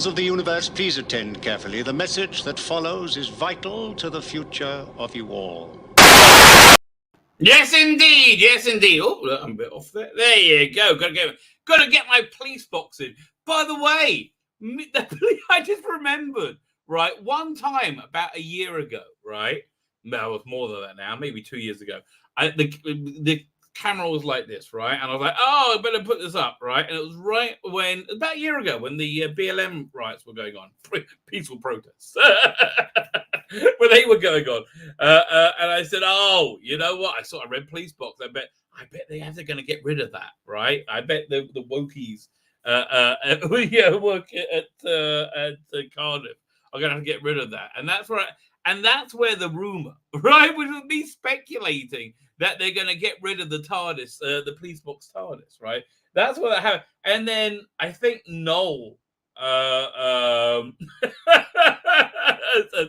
Peoples of the universe, please attend carefully. The message that follows is vital to the future of you all. Yes, indeed. Yes, indeed. Oh, look, I'm a bit off there. There you go. Got to get my police box in. By the way, I just remembered, right, one time about a year ago, right? No, it was more than that now, maybe 2 years ago. The camera was like this, right? And I was like, oh, I better put this up, right? And it was right when, about a year ago, when the BLM riots were going on, peaceful protests, when they were going on. And I said, oh, you know what? I saw a red police box. I bet they're going to get rid of that, right? I bet the wokies work at Cardiff are going to have to get rid of that. And that's right. And that's where the rumor, right, which was me speculating that they're going to get rid of the TARDIS, the police box TARDIS, right? That's what that happened. And then I think Noel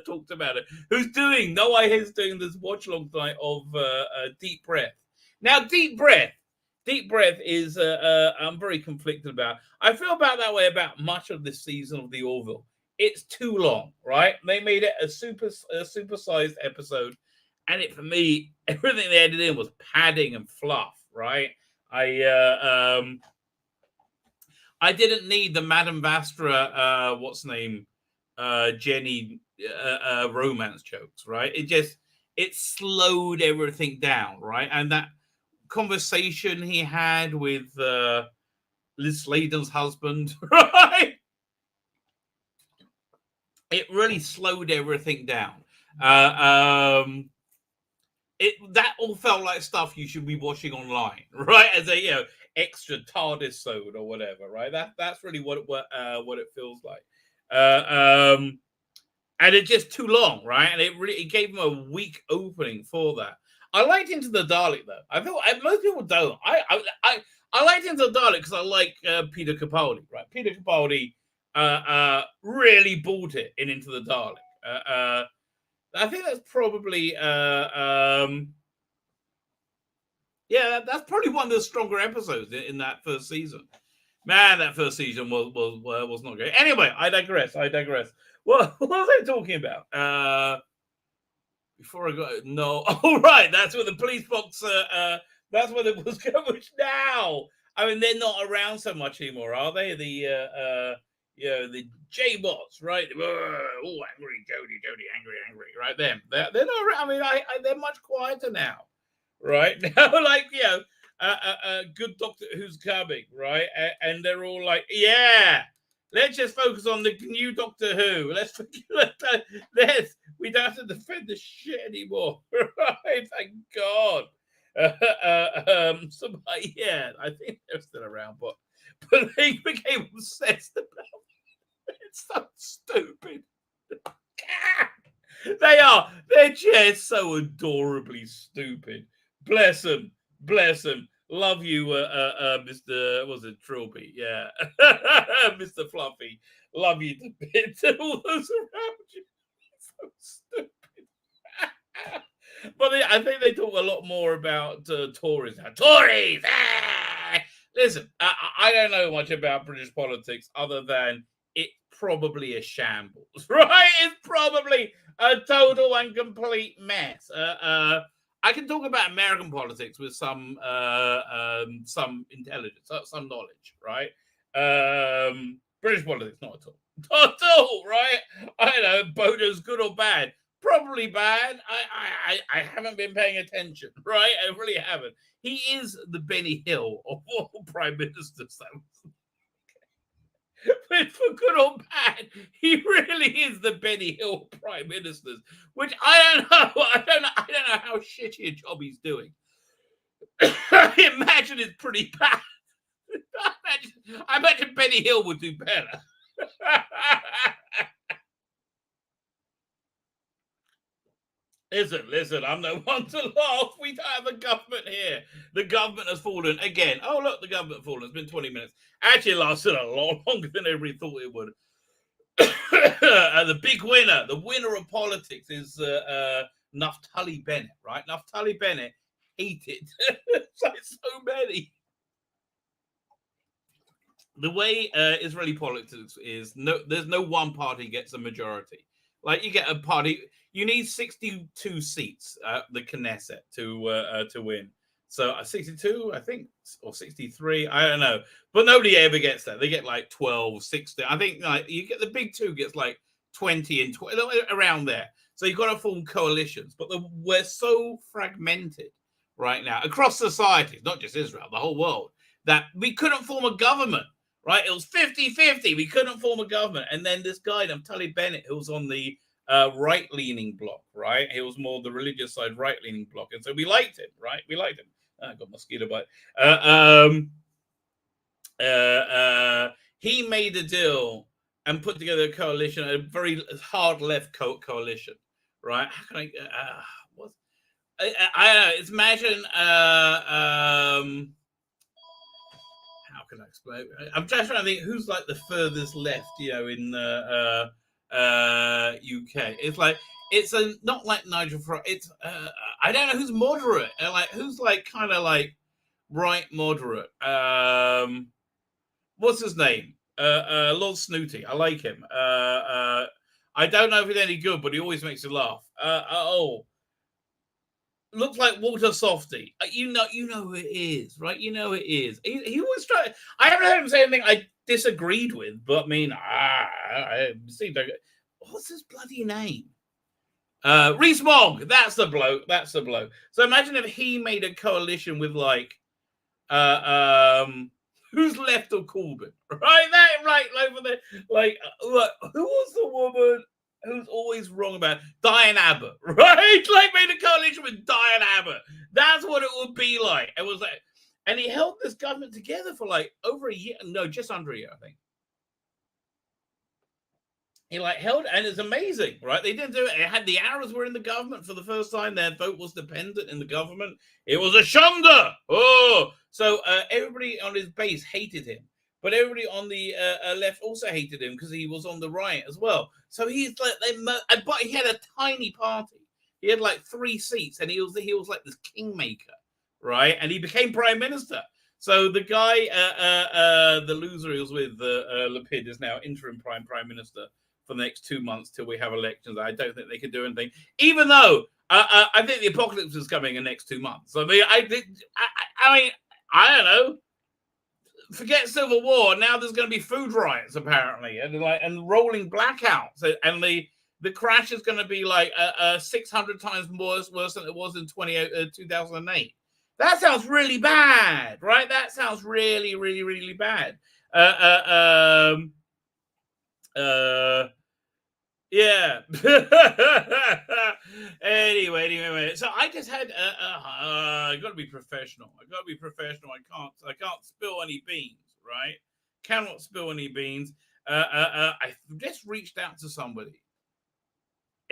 talked about it. Noah is doing this watch along tonight of Deep Breath. Now, Deep Breath is I'm very conflicted about. I feel about that way about much of this season of the Orville. It's too long, right? They made it a supersized episode, and it, for me, everything they added in was padding and fluff, right? I didn't need the Madame Vastra, Jenny romance jokes, right? It slowed everything down, right? And that conversation he had with Liz Sladen's husband, right? It really slowed everything down. That all felt like stuff you should be watching online, right? As a extra TARDIS-sode or whatever, right? That's really what it feels like. And it's just too long, right? And it gave him a weak opening for that. I liked Into the Dalek though. I feel most people don't. I liked Into the Dalek because I like Peter Capaldi, right? Peter Capaldi really bought it Into the Dalek. I think that's probably that's probably one of the stronger episodes in that first season. Man, that first season was not great. Anyway, I digress. What was I talking about? Before I got right, that's where the police box. That's where it was going now. I mean, they're not around so much anymore, are they? The J-bots, right? Oh, angry, Jody, angry, right? Them. They're not around. I mean, they're much quieter now, right? Now, like, good Doctor Who's coming, right? And they're all like, yeah, let's just focus on the new Doctor Who. We don't have to defend the shit anymore, right? Thank God. I think they're still around, but they became obsessed about it. It's so stupid. They are. They're just so adorably stupid. Bless them. Love you, Mr. Was it Trilby? Yeah. Mr. Fluffy. Love you to bits. And all those around you. So stupid. But I think they talk a lot more about Tories now. Tories! Listen, I don't know much about British politics other than it's probably a shambles, right? It's probably a total and complete mess. I can talk about American politics with some intelligence, some knowledge, right? British politics, not at all. Not at all, right? I don't know, Bono's good or bad. Probably bad. I haven't been paying attention, right? I really haven't. He is the Benny Hill of all prime ministers. But for good or bad, he really is the Benny Hill prime ministers. Which I don't know. I don't know how shitty a job he's doing. I imagine it's pretty bad. I imagine Benny Hill would do better. Listen, I'm no one to laugh. We don't have a government here. The government has fallen again. Oh, look, the government has fallen. It's been 20 minutes. Actually, it lasted a lot longer than everybody thought it would. The big winner, the winner of politics is Naftali Bennett, right? Naftali Bennett hated so many. the way Israeli politics is, there's no one party gets a majority. Like you get a party, you need 62 seats the Knesset to win. So 62, I think, or 63, I don't know. But nobody ever gets that. They get like 12, 16. I think like you get the big two gets like 20 and 20, around there. So you've got to form coalitions. But we're so fragmented right now across societies, not just Israel, the whole world, that we couldn't form a government, right? It was 50-50. We couldn't form a government. And then this guy, Naftali Bennett, who was on the right-leaning bloc, right? He was more the religious side, right-leaning bloc. And so we liked him, right? We liked him. I got mosquito bite. He made a deal and put together a coalition, a very hard left coalition, right? How can I it's imagine how can I explain? I'm just trying to think who's like the furthest left, in the UK. It's like it's not like Nigel Farage. It's I don't know who's moderate, like who's like kind of like right moderate. What's his name? Lord Snooty. I like him. I don't know if he's any good, but he always makes you laugh. Looks like Walter Softy. You know who it is, right? You know who it is. He always try. I haven't heard him say anything I disagreed with, but I mean, I see. What's his bloody name? Rees Mogg. That's the bloke. So imagine if he made a coalition with like, who's left of Corbyn, right? Like over there, like look, who was the woman who's always wrong about Diane Abbott, right? Like made a coalition with Diane Abbott. That's what it would be like. It was like, and he held this government together for like over a year. No, just under a year, I think. He like held, and it's amazing, right? They didn't do it. It had the Arabs were in the government for the first time. Their vote was dependent in the government. It was a shonda. So everybody on his base hated him, but everybody on the left also hated him because he was on the right as well. So he's like, but he had a tiny party. He had like 3 seats, and he was like this kingmaker, right? And he became prime minister. So the guy, the loser he was with, Lapid, is now interim prime minister for the next 2 months till we have elections. I don't think they can do anything, even though I think the apocalypse is coming in the next 2 months. I mean, I don't know. Forget civil war. Now there's going to be food riots apparently, and rolling blackouts, and the crash is going to be like 600 times worse than it was in 2008. That sounds really bad, right? That sounds really, really, really bad. Yeah. Anyway. So I just had I got to be professional. I can't spill any beans, right? Cannot spill any beans. I just reached out to somebody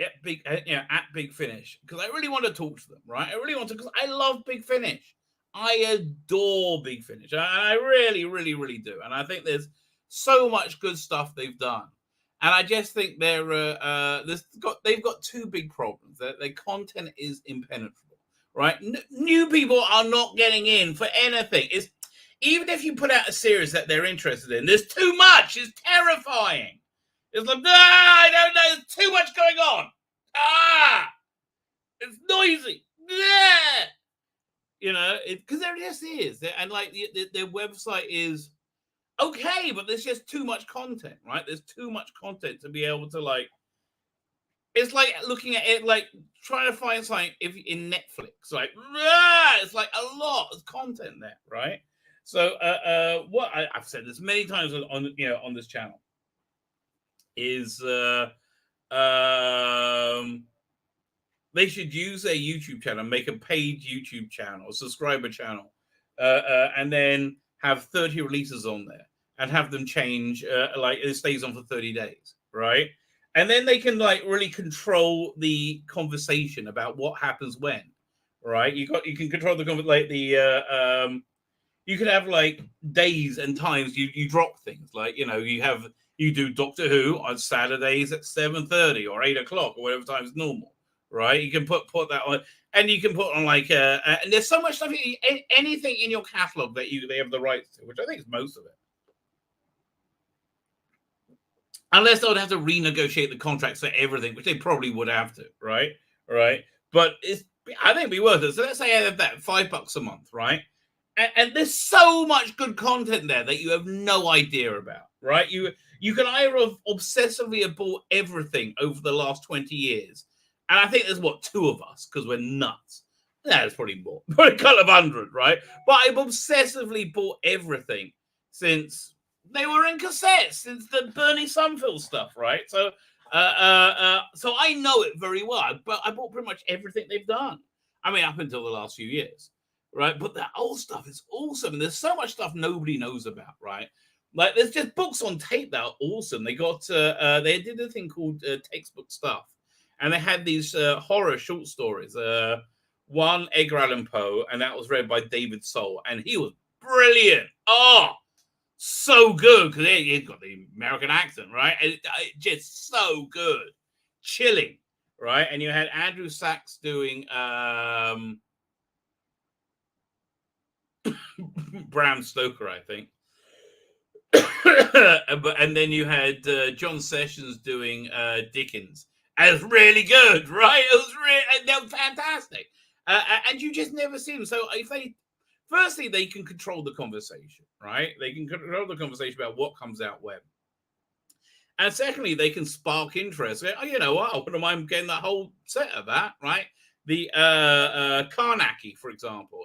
at Big Finish because I really want to talk to them, right? I really want to, because I love Big Finish. I adore Big Finish. I really, really, really do. And I think there's so much good stuff they've done. And I just think they've got 2 big problems. Their content is impenetrable, right? New people are not getting in for anything. Even if you put out a series that they're interested in, there's too much. It's terrifying. It's like, I don't know. There's too much going on. It's noisy. Because there just is. And like their website is okay, but there's just too much content, right? There's too much content to be able to like. It's like looking at it, like trying to find something in Netflix. Like, it's like a lot of content there, right? So, what I've said this many times on this channel is they should use their YouTube channel, make a paid YouTube channel, a subscriber channel, and then have 30 releases on there and have them change, like it stays on for 30 days, right? And then they can like really control the conversation about what happens when, right? You can control the like the you can have like days and times you drop things, like you do Doctor Who on Saturdays at 7:30 or 8 o'clock or whatever time is normal, right? You can put that on, and you can put on like and there's so much stuff, anything in your catalog that they have the rights to, which I think is most of it. unless they would have to renegotiate the contracts for everything, which they probably would have to, right? Right. But I think it'd be worth it. So let's say I have that $5 a month, right? And there's so much good content there that you have no idea about, right? You can either have obsessively have bought everything over the last 20 years. And I think there's, what, 2 of us, because we're nuts. There's probably more, probably a couple of hundred, right? But I've obsessively bought everything since they were in cassettes, since the Bernie Sumfield stuff, right? So I know it very well. But I bought pretty much everything they've done. I mean, up until the last few years, right? But that old stuff is awesome. And there's so much stuff nobody knows about, right? Like, there's just books on tape that are awesome. They got they did a thing called Textbook Stuff, and they had these horror short stories. One, Edgar Allan Poe, and that was read by David Soul, and he was brilliant. Oh, so good, because he's got the American accent, right? And just so good, chilling, right? And you had Andrew Sachs doing Bram Stoker, I think. And then you had John Sessions doing Dickens. And it was really good, right? It was really, they were fantastic. And you just never see them. So if firstly, they can control the conversation, right? They can control the conversation about what comes out when. And secondly, they can spark interest. Oh, you know what? I wouldn't mind getting that whole set of that, right? The Karney, for example.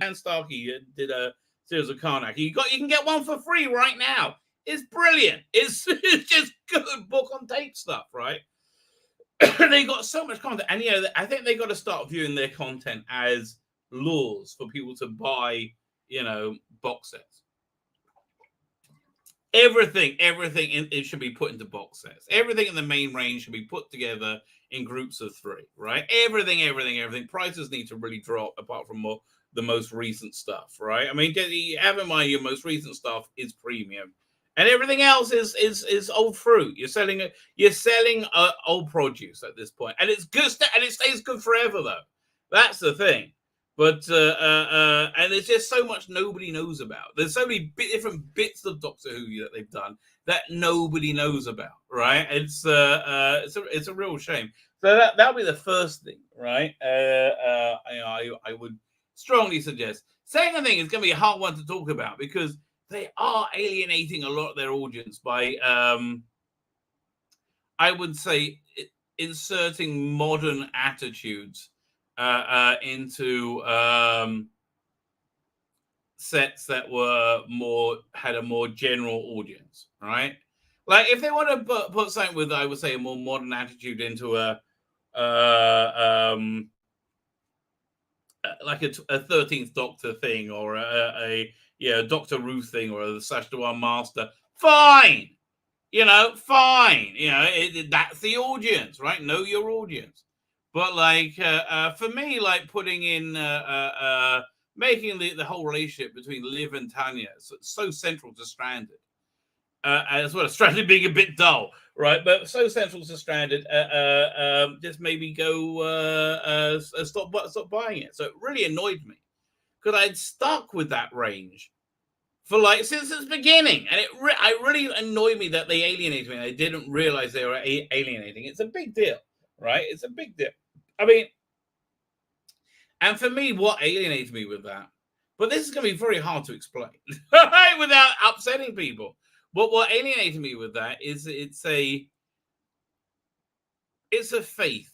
Dan Starkey did a series of Karney. You can get one for free right now. It's brilliant. It's just good book on tape stuff, right? They got so much content, and I think they got to start viewing their content as laws for people to buy, box sets. Everything it should be put into box sets. Everything in the main range should be put together in groups of 3, right? Everything. Prices need to really drop, apart from the most recent stuff, right? I mean, have in mind your most recent stuff is premium, and everything else is old fruit. You're selling old produce at this point, and it's good, and it stays good forever, though. That's the thing. But and there's just so much nobody knows about. There's so many different bits of Doctor Who that they've done that nobody knows about, right? It's a real shame. So that'll be the first thing, right? I would strongly suggest. Second thing is going to be a hard one to talk about, because they are alienating a lot of their audience by, I would say, inserting modern attitudes into sets that had a more general audience, right? Like, if they want to put something with, I would say, a more modern attitude into like a 13th Doctor thing, or a Doctor Who thing, or a Sash-Dhawan Master, fine, fine, that's the audience, right? Know your audience. But for me, like, putting in making the whole relationship between Liv and Tanya so central to Stranded, as well as Stranded being a bit dull, right? But so central to Stranded, just maybe go stop buying it. So it really annoyed me, because I'd stuck with that range for since its beginning, and it really annoyed me that they alienated me, and I didn't realize they were alienating. It's a big deal, right? It's a big deal. I mean, and for me, what alienated me with that, but this is going to be very hard to explain without upsetting people. But what alienated me with that is it's a faith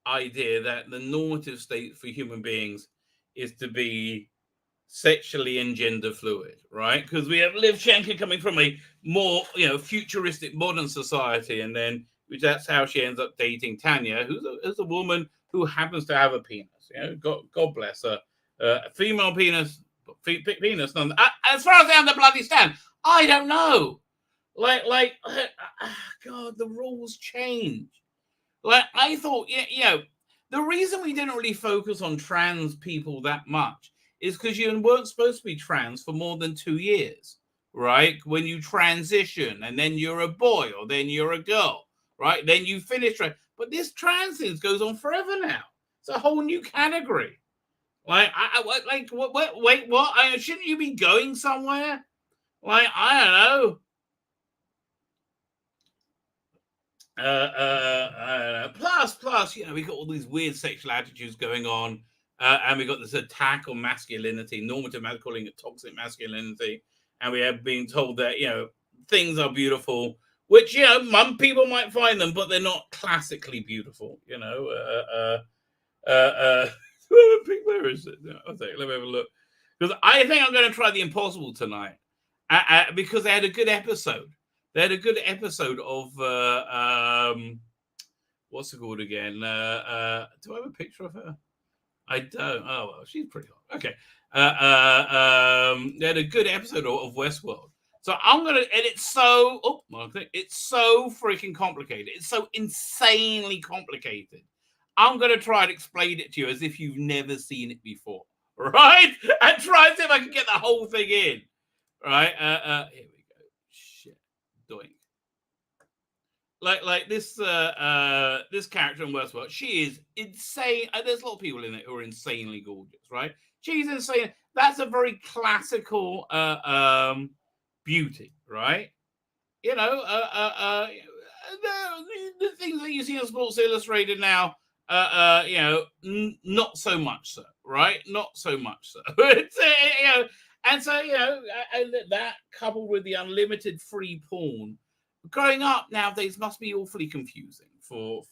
idea that the normative state for human beings is to be sexually and gender fluid, right? Because we have Liv Schenker coming from a more, futuristic modern society, and then that's how she ends up dating Tanya, who's a woman who happens to have a penis. God bless her. Female penis, penis. As far as I understand, bloody stand, I don't know. God, the rules change. I thought, the reason we didn't really focus on trans people that much is because you weren't supposed to be trans for more than 2 years, right? When you transition, and then you're a boy, or then you're a girl, right? Then you finish. But this trans thing goes on forever now. It's a whole new category. Wait, what? Shouldn't you be going somewhere? I don't know. Plus, we got all these weird sexual attitudes going on, and we got this attack on masculinity, normative calling it toxic masculinity, and we have been told that things are beautiful, which people might find them, but they're not classically beautiful. Where is it? Let me have a look, because I think I'm going to try The Impossible tonight, because they had a good episode. They had a good episode of what's it called again? Do I have a picture of her? I don't. Oh well, she's pretty hot. Okay. They had a good episode of WestWorld. So I'm gonna, and it's so it's so freaking complicated. It's so insanely complicated. I'm gonna try and explain it to you as if you've never seen it before, right? And try and see if I can get the whole thing in. Right? Here we go. Shit. Doink. Like this this character in WestWorld, she is insane. There's a lot of people in it who are insanely gorgeous, right? She's insane. That's a very classical beauty, right? The things that you see in Sports Illustrated now, not so much so, right? Not so much so. It's, and so that coupled with the unlimited free porn. Growing up nowadays must be awfully confusing for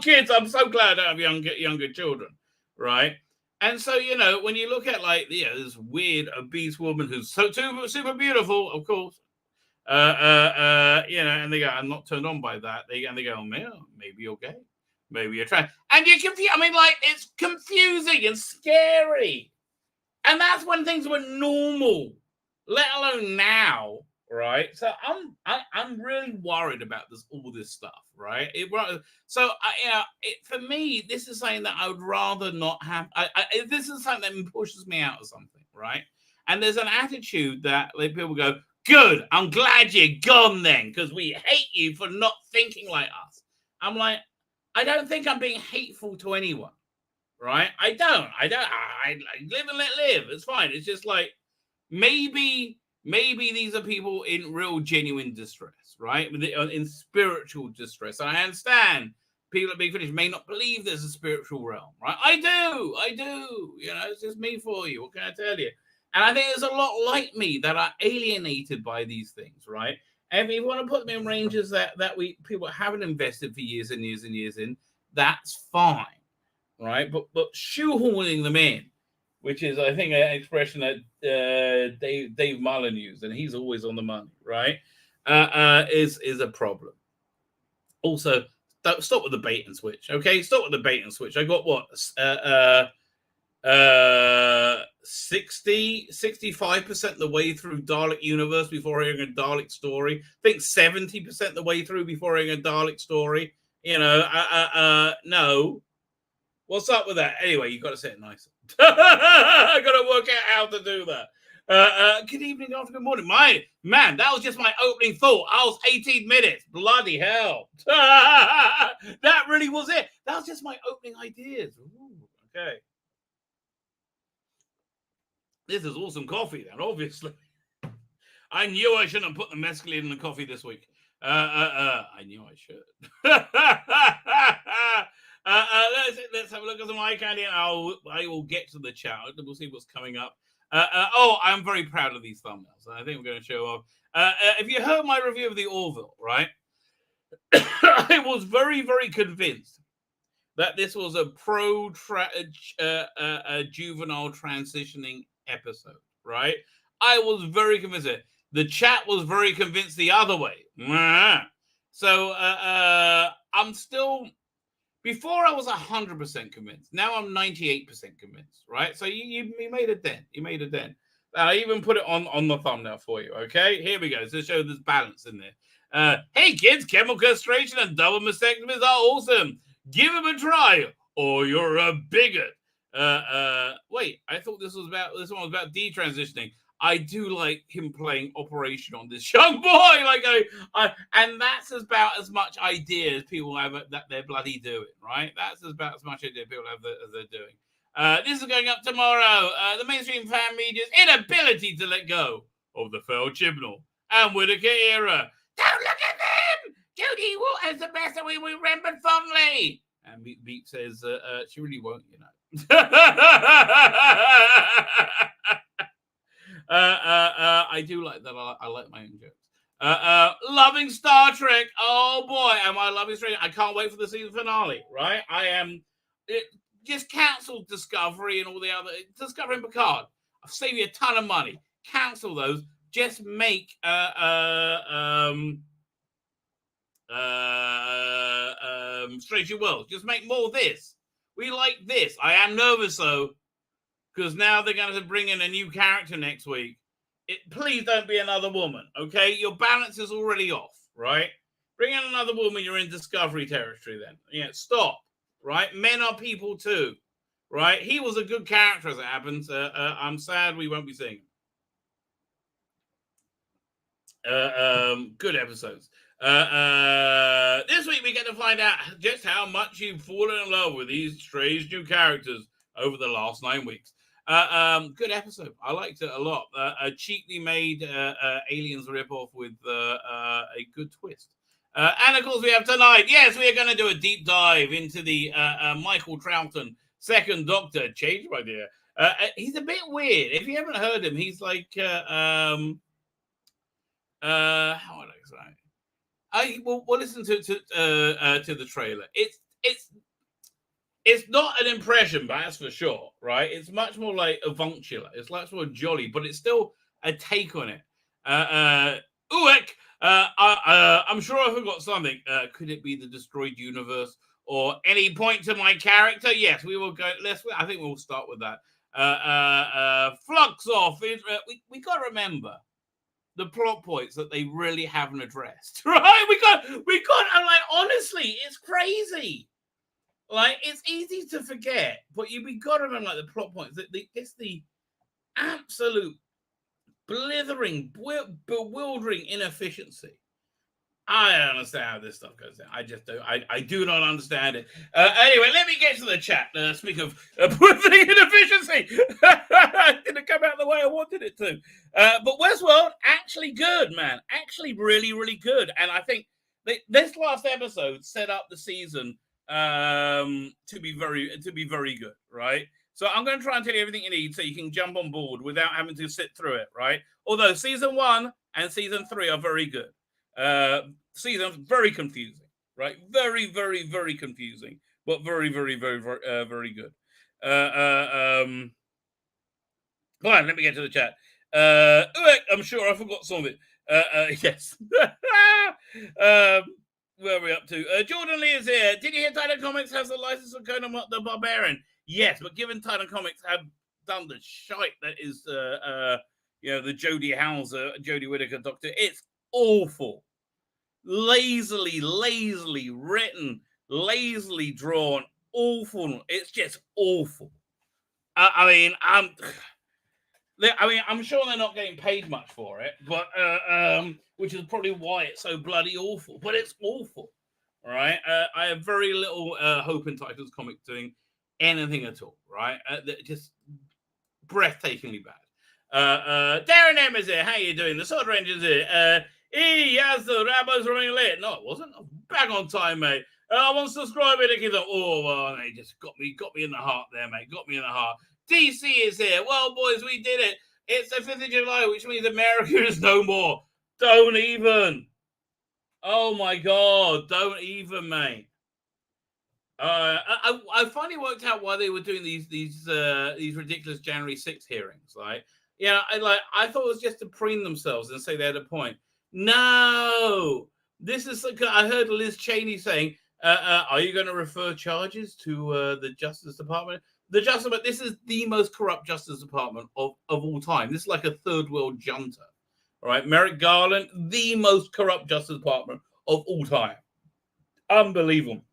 kids. I'm so glad I have younger children, right? And so when you look at this weird obese woman who's so super beautiful, of course, and they go, I'm not turned on by that. They go, maybe you're gay, maybe you're trans, and you're confused. I mean, it's confusing and scary, and that's when things were normal, let alone now. Right, so I'm really worried about all this stuff, right? For me, this is something that I would rather not have. This is something that pushes me out of something, right? And there's an attitude that people go, "Good, I'm glad you're gone then, because we hate you for not thinking like us." I'm like, I don't think I'm being hateful to anyone, right? I don't. I live and let live. It's fine. It's just like maybe these are people in real genuine distress, right? In spiritual distress. And I understand people at Big Finish may not believe there's a spiritual realm, right? I do. It's just me for you. What can I tell you? And I think there's a lot like me that are alienated by these things, right? And if you want to put them in ranges that people haven't invested for years and years and years in, that's fine, right? But shoehorning them in, which is, I think, an expression that Dave Mullen used, and he's always on the money, right? Is a problem. Also, stop with the bait and switch, okay? Stop with the bait and switch. I got what? 65% the way through Dalek Universe before hearing a Dalek story. I think 70% the way through before hearing a Dalek story. No. What's up with that? Anyway, you've got to say it nicer. I got to work out how to do that. Good evening, good morning. Man, that was just my opening thought. I was 18 minutes. Bloody hell. That really was it. That was just my opening ideas. Ooh, okay. This is awesome coffee, then, obviously. I knew I shouldn't have put the mescaline in the coffee this week. I knew I should. Let's have a look at some eye candy, and I will get to the chat. We'll see what's coming up. I'm very proud of these thumbnails. I think we're going to show off. If you heard my review of the Orville, right? I was very, very convinced that this was a juvenile transitioning episode, right? I was very convinced. The chat was very convinced the other way. So I'm still. Before I was 100% convinced. Now I'm 98% convinced, right? So you made a dent. You made a dent. I even put it on the thumbnail for you, okay? Here we go. To show there's balance in there. Hey, kids, chemical castration and double mastectomies are awesome. Give them a try, or you're a bigot. Wait, I thought this one was about detransitioning. I do like him playing Operation on this young boy. And that's about as much idea as people have that they're bloody doing, right? That's about as much idea people have as they're doing. This is going up tomorrow. The mainstream fan media's inability to let go of the Fell Chibnall and Whittaker era. Don't look at them! Judy Walters, the best that we remembered fondly. And Beep says, she really won't, you know. I do like that. I like my own jokes. Loving Star Trek. Oh boy, am I loving Star Trek. I can't wait for the season finale, right? I am. Just cancel Discovery and all the other Discovery and Picard. I've saved you a ton of money. Cancel those. Just make Strange New Worlds. Just make more of this. We like this. I am nervous though, because now they're going to bring in a new character next week. Please don't be another woman, okay? Your balance is already off, right? Bring in another woman, you're in Discovery territory then. Yeah, stop, right? Men are people too, right? He was a good character as it happens. I'm sad we won't be seeing him. Good episodes. This week we get to find out just how much you've fallen in love with these strange new characters over the last 9 weeks. Good episode. I liked it a lot. A cheaply made Aliens ripoff with a good twist. And of course, we have tonight. Yes, we are going to do a deep dive into the Michael Troughton Second Doctor. Change my idea. He's a bit weird. If you haven't heard him, he's like how would I say? We'll listen to the trailer. It's not an impression, but that's for sure, right? It's much more like avuncular. It's much more jolly, but it's still a take on it. Uek, I'm sure I forgot something. Could it be the destroyed universe or any point to my character? Yes, we will go. I think we'll start with that. Flux off. We got to remember the plot points that they really haven't addressed, right? We got. I'm like, honestly, it's crazy. Like, it's easy to forget, but we got to remember, like, the plot points. It's the absolute blithering, bewildering inefficiency. I don't understand how this stuff goes down. I just don't. I do not understand it. Anyway, let me get to the chat. Speak of blithering inefficiency. Didn't come out the way I wanted it to. But WestWorld, actually good, man. Actually really, really good. And I think this last episode set up the season to be very good, right? So I'm going to try and tell you everything you need so you can jump on board without having to sit through it, right? Although season 1 and season 3 are very good. Season's very confusing, right? Very, very, very confusing, but very, very, very, very good. Come on, let me get to the chat. I'm sure I forgot something. Yes. Where are we up to? Jordan Lee is here. Did you hear Titan Comics has the license for Conan the Barbarian? Yes, but given Titan Comics have done the shite that is, the Jodie Hauser, Jodie Whittaker Doctor, it's awful. Lazily written, lazily drawn, awful. It's just awful. I'm sure they're not getting paid much for it, but which is probably why it's so bloody awful. But it's awful, right? I have very little hope in Titans Comics doing anything at all, right? Just breathtakingly bad. Darren M is here. How you doing? The Sword Ranger's here. Yes, the Rabbi's running late. No, it wasn't. I'm back on time, mate. I want to subscribe it. Oh, well, they just got me in the heart there, mate. Got me in the heart. DC is here. Well, boys, we did it. It's the 5th of July, which means America is no more. Don't even. Oh, my God. Don't even, mate. I finally worked out why they were doing these ridiculous January 6th hearings. Like, yeah, I thought it was just to preen themselves and say they had a point. No, this is. I heard Liz Cheney saying, "Are you going to refer charges to the Justice Department?" But this is the most corrupt Justice Department of all time. This is like a third world junta. All right, Merrick Garland, the most corrupt Justice Department of all time. Unbelievable.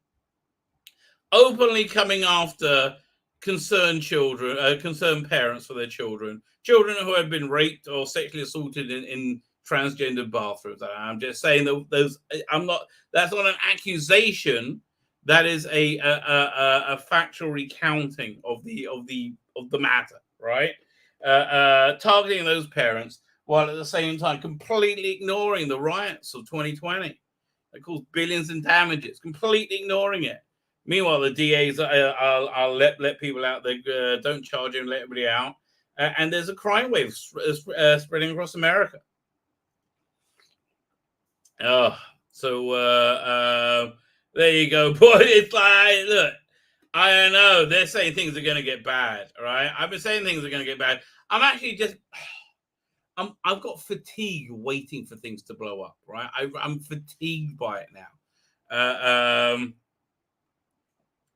Openly coming after concerned children, concerned parents for their children who have been raped or sexually assaulted in transgender bathrooms. I'm just saying those. That's not an accusation. That is a factual recounting of the matter, right? Targeting those parents while at the same time completely ignoring the riots of 2020. that caused billions in damages, completely ignoring it. Meanwhile, the DAs I'll let people out. They don't charge him, let everybody out. And there's a crime wave spreading across America. Oh, so there you go, boy. It's like, look, I don't know. They're saying things are going to get bad, all right? I've been saying things are going to get bad. I'm actually just, I've got fatigue waiting for things to blow up, right? I'm fatigued by it now.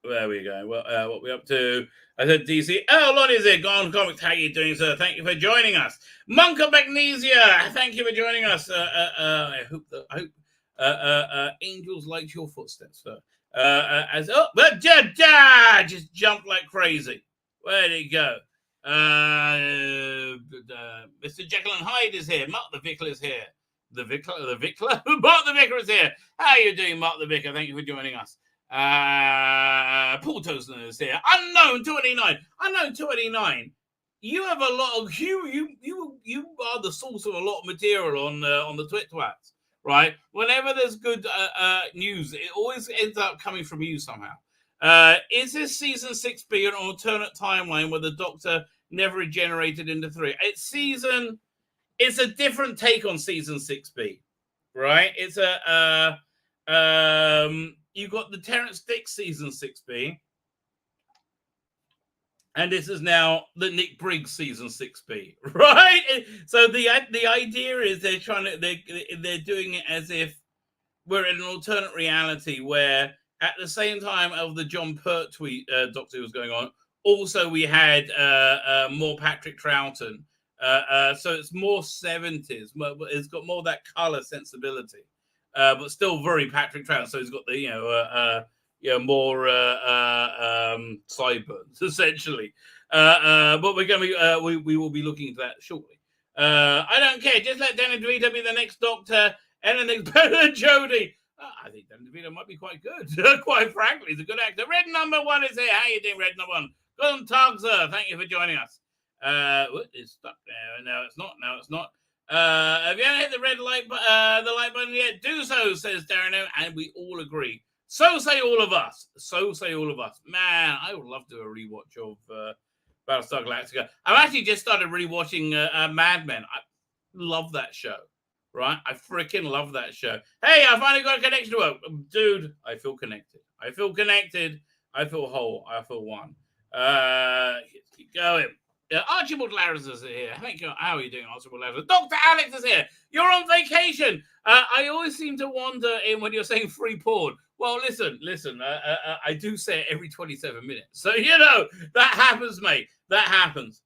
There we go. Well, what we up to? I said DC. Oh, Lonnie's here. Gone Comics. How you doing, sir? Thank you for joining us. Monk of Magnesia. Thank you for joining us. I hope angels liked your footsteps, sir. Just jumped like crazy. Where did he go? Mr. Jekyll and Hyde is here. Mark the Vicar is here. The Vicar? Mark the Vicar is here. How are you doing, Mark the Vicar? Thank you for joining us. Paul Tosner is here. Unknown 289. Unknown 289. You have a lot of you are the source of a lot of material on the Twits, right? Whenever there's good news, it always ends up coming from you somehow. Is this season 6B an alternate timeline where the Doctor never regenerated into 3? It's a different take on season 6B, right? It's you got the Terrence Dicks season 6B, and this is now the Nick Briggs season 6B, right? So the idea is they're doing it as if we're in an alternate reality where at the same time of the John Pertwee Doctor who was going on, also we had more Patrick Troughton. So it's more 70s, but it's got more of that color sensibility. But still very Patrick Troughton. So he's got the more sideburns essentially. But we're going to be we will be looking into that shortly. I don't care. Just let Danny DeVito be the next Doctor. Anything's better than Jodie. I think Danny DeVito might be quite good. Quite frankly, he's a good actor. Red number 1 is here. How you doing, Red number 1? Good talk, sir. Thank you for joining us. It's stuck there. No, it's not. No, it's not. Have you ever hit the red light, the like button yet? Do so, says Darren, and we all agree. So say all of us. So say all of us. Man, I would love to do a rewatch of Battlestar Galactica. I've actually just started rewatching Mad Men. I love that show, right? I freaking love that show. Hey, I finally got a connection to it, dude. I feel connected. I feel connected. I feel whole. I feel one. Let's keep going. Archibald Larris is here. Thank you. How are you doing, Archibald Larris? Dr. Alex is here. You're on vacation. I always seem to wander in when you're saying free porn. Well, listen. I do say it every 27 minutes. So, that happens, mate. That happens.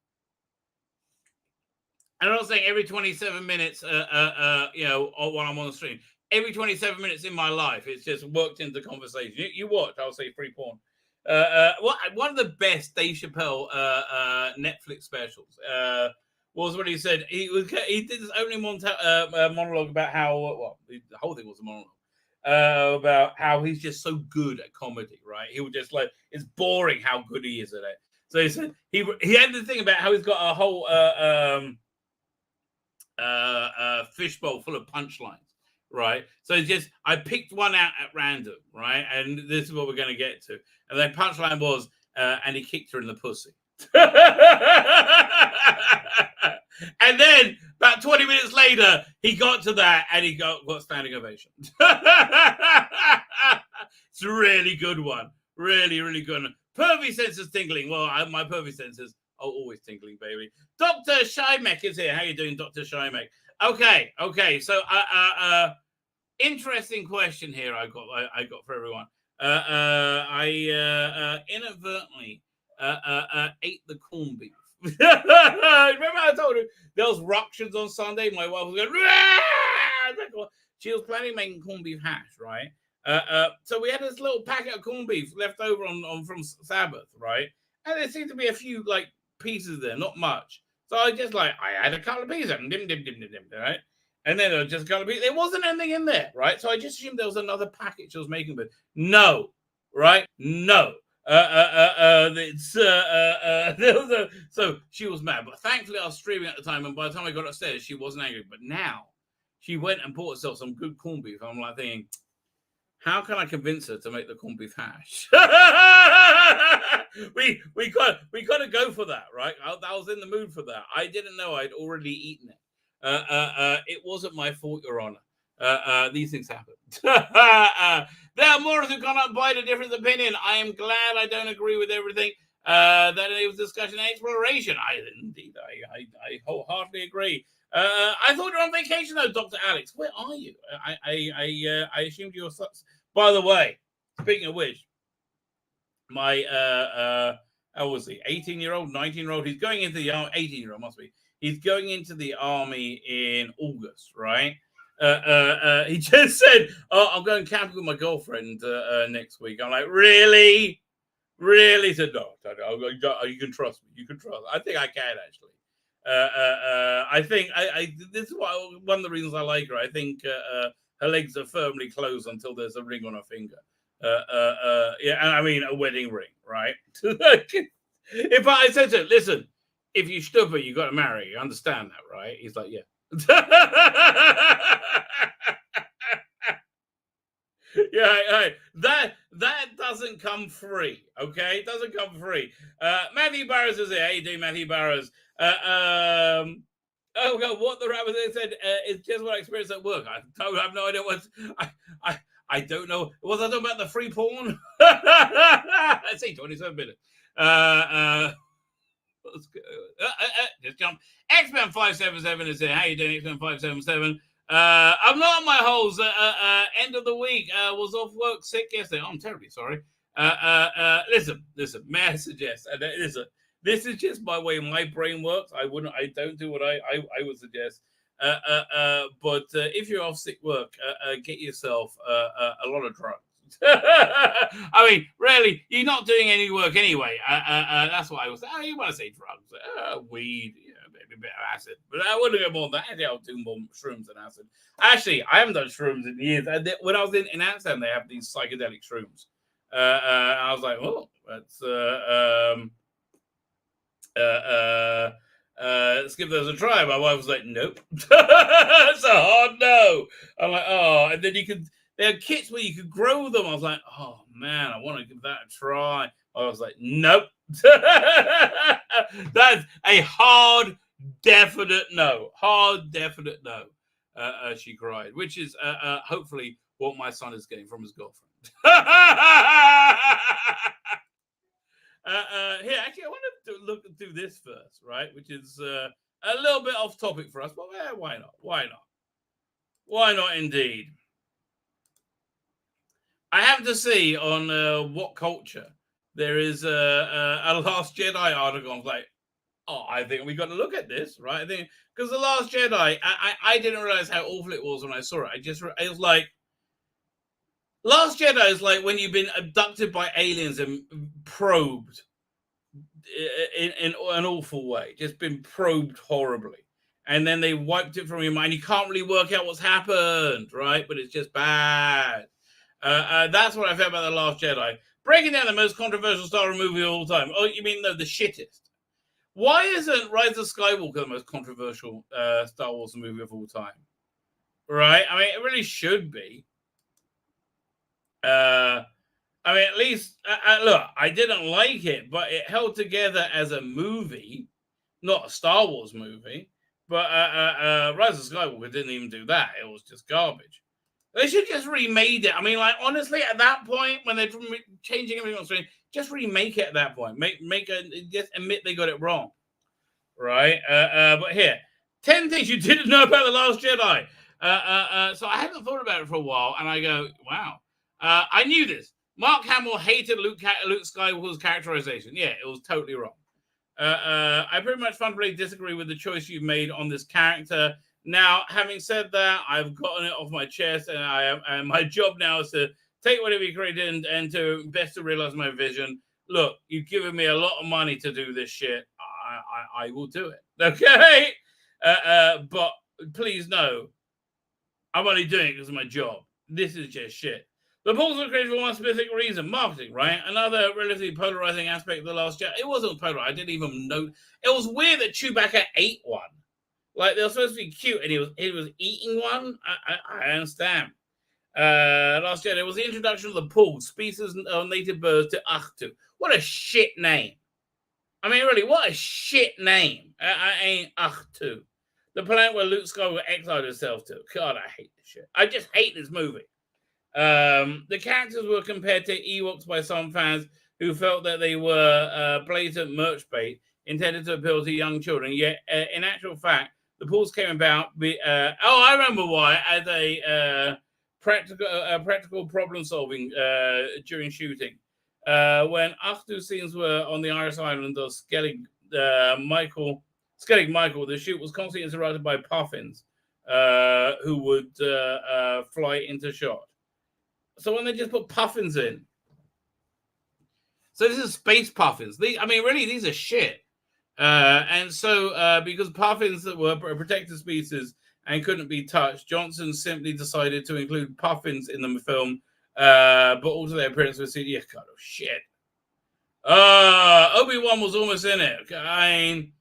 And I'm not saying every 27 minutes, while I'm on the stream. Every 27 minutes in my life, it's just worked into conversation. You watch, I'll say free porn. One of the best Dave Chappelle Netflix specials was when he said he did his opening monologue about how the whole thing was a monologue about how he's just so good at comedy, right? He was just like, it's boring how good he is at it. So he said he had the thing about how he's got a whole fishbowl full of punchlines. Right, so it's just I picked one out at random, right, and this is what we're going to get to. And the punchline was, and he kicked her in the pussy. And then about 20 minutes later, he got to that, and he got standing ovation. It's a really good one, really, really good one. Pervy senses tingling. Well, my pervy senses are always tingling, baby. Dr. Shymek is here. How you doing, Dr. Shymek? Okay. So, interesting question here. I got for everyone. I inadvertently ate the corned beef. Remember I told you there was ructions on Sunday. My wife was going. She was planning making corned beef hash, right? So we had this little packet of corned beef left over on from Sabbath, right? And there seemed to be a few like pieces there, not much. So I had a couple of pieces, right? And then there was just a couple of pieces. There wasn't anything in there, right? So I just assumed there was another packet she was making, but no, right? No. So she was mad, but thankfully I was streaming at the time, and by the time I got upstairs, she wasn't angry. But now she went and bought herself some good corned beef. I'm like thinking, How can I convince her to make the corned beef hash? we got to go for that, right? I was in the mood for that. I didn't know I'd already eaten it. It wasn't my fault, Your Honor. These things happen. There are more who cannot abide a different opinion. I am glad I don't agree with everything. That it was discussion and exploration. I wholeheartedly agree. I thought you were on vacation, though, Dr. Alex. Where are you? I assumed you were. By the way, speaking of which, my how was he? 18-year-old, 19-year-old. He's going into the army. 18-year-old must be. He's going into the army in August, right? He just said, "Oh, I'm going camping with my girlfriend next week." I'm like, "Really? Really?" He said, "No, you can trust me. You can trust me." I think I can actually. I think this is one of the reasons I like her. I think her legs are firmly closed until there's a ring on her finger. Yeah, I mean a wedding ring, right? If I said to him, "Listen, if you stupor, you got to marry. You understand that, right?" He's like, "Yeah." Yeah, that doesn't come free, okay? It doesn't come free. Matthew Barrows is here. How you doing, Matthew Barrows? Oh God, what the rabbi said is just what I experienced at work. I have no idea what I don't know. Was I talking about the free porn? Let's see, 27 minutes. Let's go. Just jump. X-Men 577 is here. How you doing, X-Men 577? I'm not on my holes. End of the week. Was off work sick yesterday. Oh, I'm terribly sorry. Listen. May I suggest? Listen. This is just my way my brain works. I don't do what I would suggest. But if you're off sick work, get yourself a lot of drugs. I mean, really, you're not doing any work anyway. That's what I was saying. Oh, you want to say drugs? Weed, maybe a bit of acid. But I wouldn't go more than that. I think I'll do more shrooms than acid. Actually, I haven't done shrooms in years. When I was in Amsterdam, they have these psychedelic shrooms. I was like, oh, that's let's give those a try. My wife was like, nope. It's a hard no. I'm like, oh, and then there are kits where you could grow them. I was like, oh man, I want to give that a try. I was like, nope. That's a hard, definite no. Hard, definite no. She cried, which is hopefully what my son is getting from his girlfriend. Here, actually, I want to do this first, right? Which is a little bit off topic for us, but why not? Why not? Why not, indeed? I have to see on What Culture there is a Last Jedi article. I was like, oh, I think we got to look at this, right? I think because The Last Jedi, I didn't realize how awful it was when I saw it. It was like Last Jedi is like when you've been abducted by aliens and probed in an awful way, just been probed horribly. And then they wiped it from your mind. You can't really work out what's happened, right? But it's just bad. That's what I felt about The Last Jedi. Breaking down the most controversial Star Wars movie of all time. Oh, you mean the shittest? Why isn't Rise of Skywalker the most controversial Star Wars movie of all time? Right? I mean, it really should be. I mean, at least, look, I didn't like it, but it held together as a movie, not a Star Wars movie. But Rise of Skywalker didn't even do that. It was just garbage. They should just remade it. I mean, like, honestly, at that point, when they're changing everything on screen, just remake it at that point. Just admit they got it wrong. Right? But here, 10 things you didn't know about The Last Jedi. So I hadn't thought about it for a while, and I go, wow. I knew this. Mark Hamill hated Luke Skywalker's characterization. Yeah, it was totally wrong. I pretty much fundamentally disagree with the choice you've made on this character. Now, having said that, I've gotten it off my chest, and my job now is to take whatever you created and to best to realize my vision. Look, you've given me a lot of money to do this shit. I will do it. Okay? But please know, I'm only doing it because of my job. This is just shit. The polls were created for one specific reason, marketing, right? Another relatively polarizing aspect of The Last Jedi. It wasn't polar. I didn't even know. It was weird that Chewbacca ate one. Like, they were supposed to be cute, and he was eating one. I understand. Last year, there was the introduction of the pool, species of native birds to Achtu. What a shit name. I mean, really, what a shit name. I ain't Achtu. The planet where Luke Skywalker exiled himself to. God, I hate this shit. I just hate this movie. The characters were compared to Ewoks by some fans who felt that they were blatant merch bait intended to appeal to young children. Yet, in actual fact, the pools came about. I remember why. As a practical problem solving during shooting. When Achtu scenes were on the Irish island of Skellig Michael, the shoot was constantly interrupted by puffins who would fly into shot. So when they just put puffins in. So this is space puffins. These are shit. And so because puffins that were a protected species and couldn't be touched, Johnson simply decided to include puffins in the film, but also their appearance was CGI. God, oh shit. Obi-Wan was almost in it. I mean,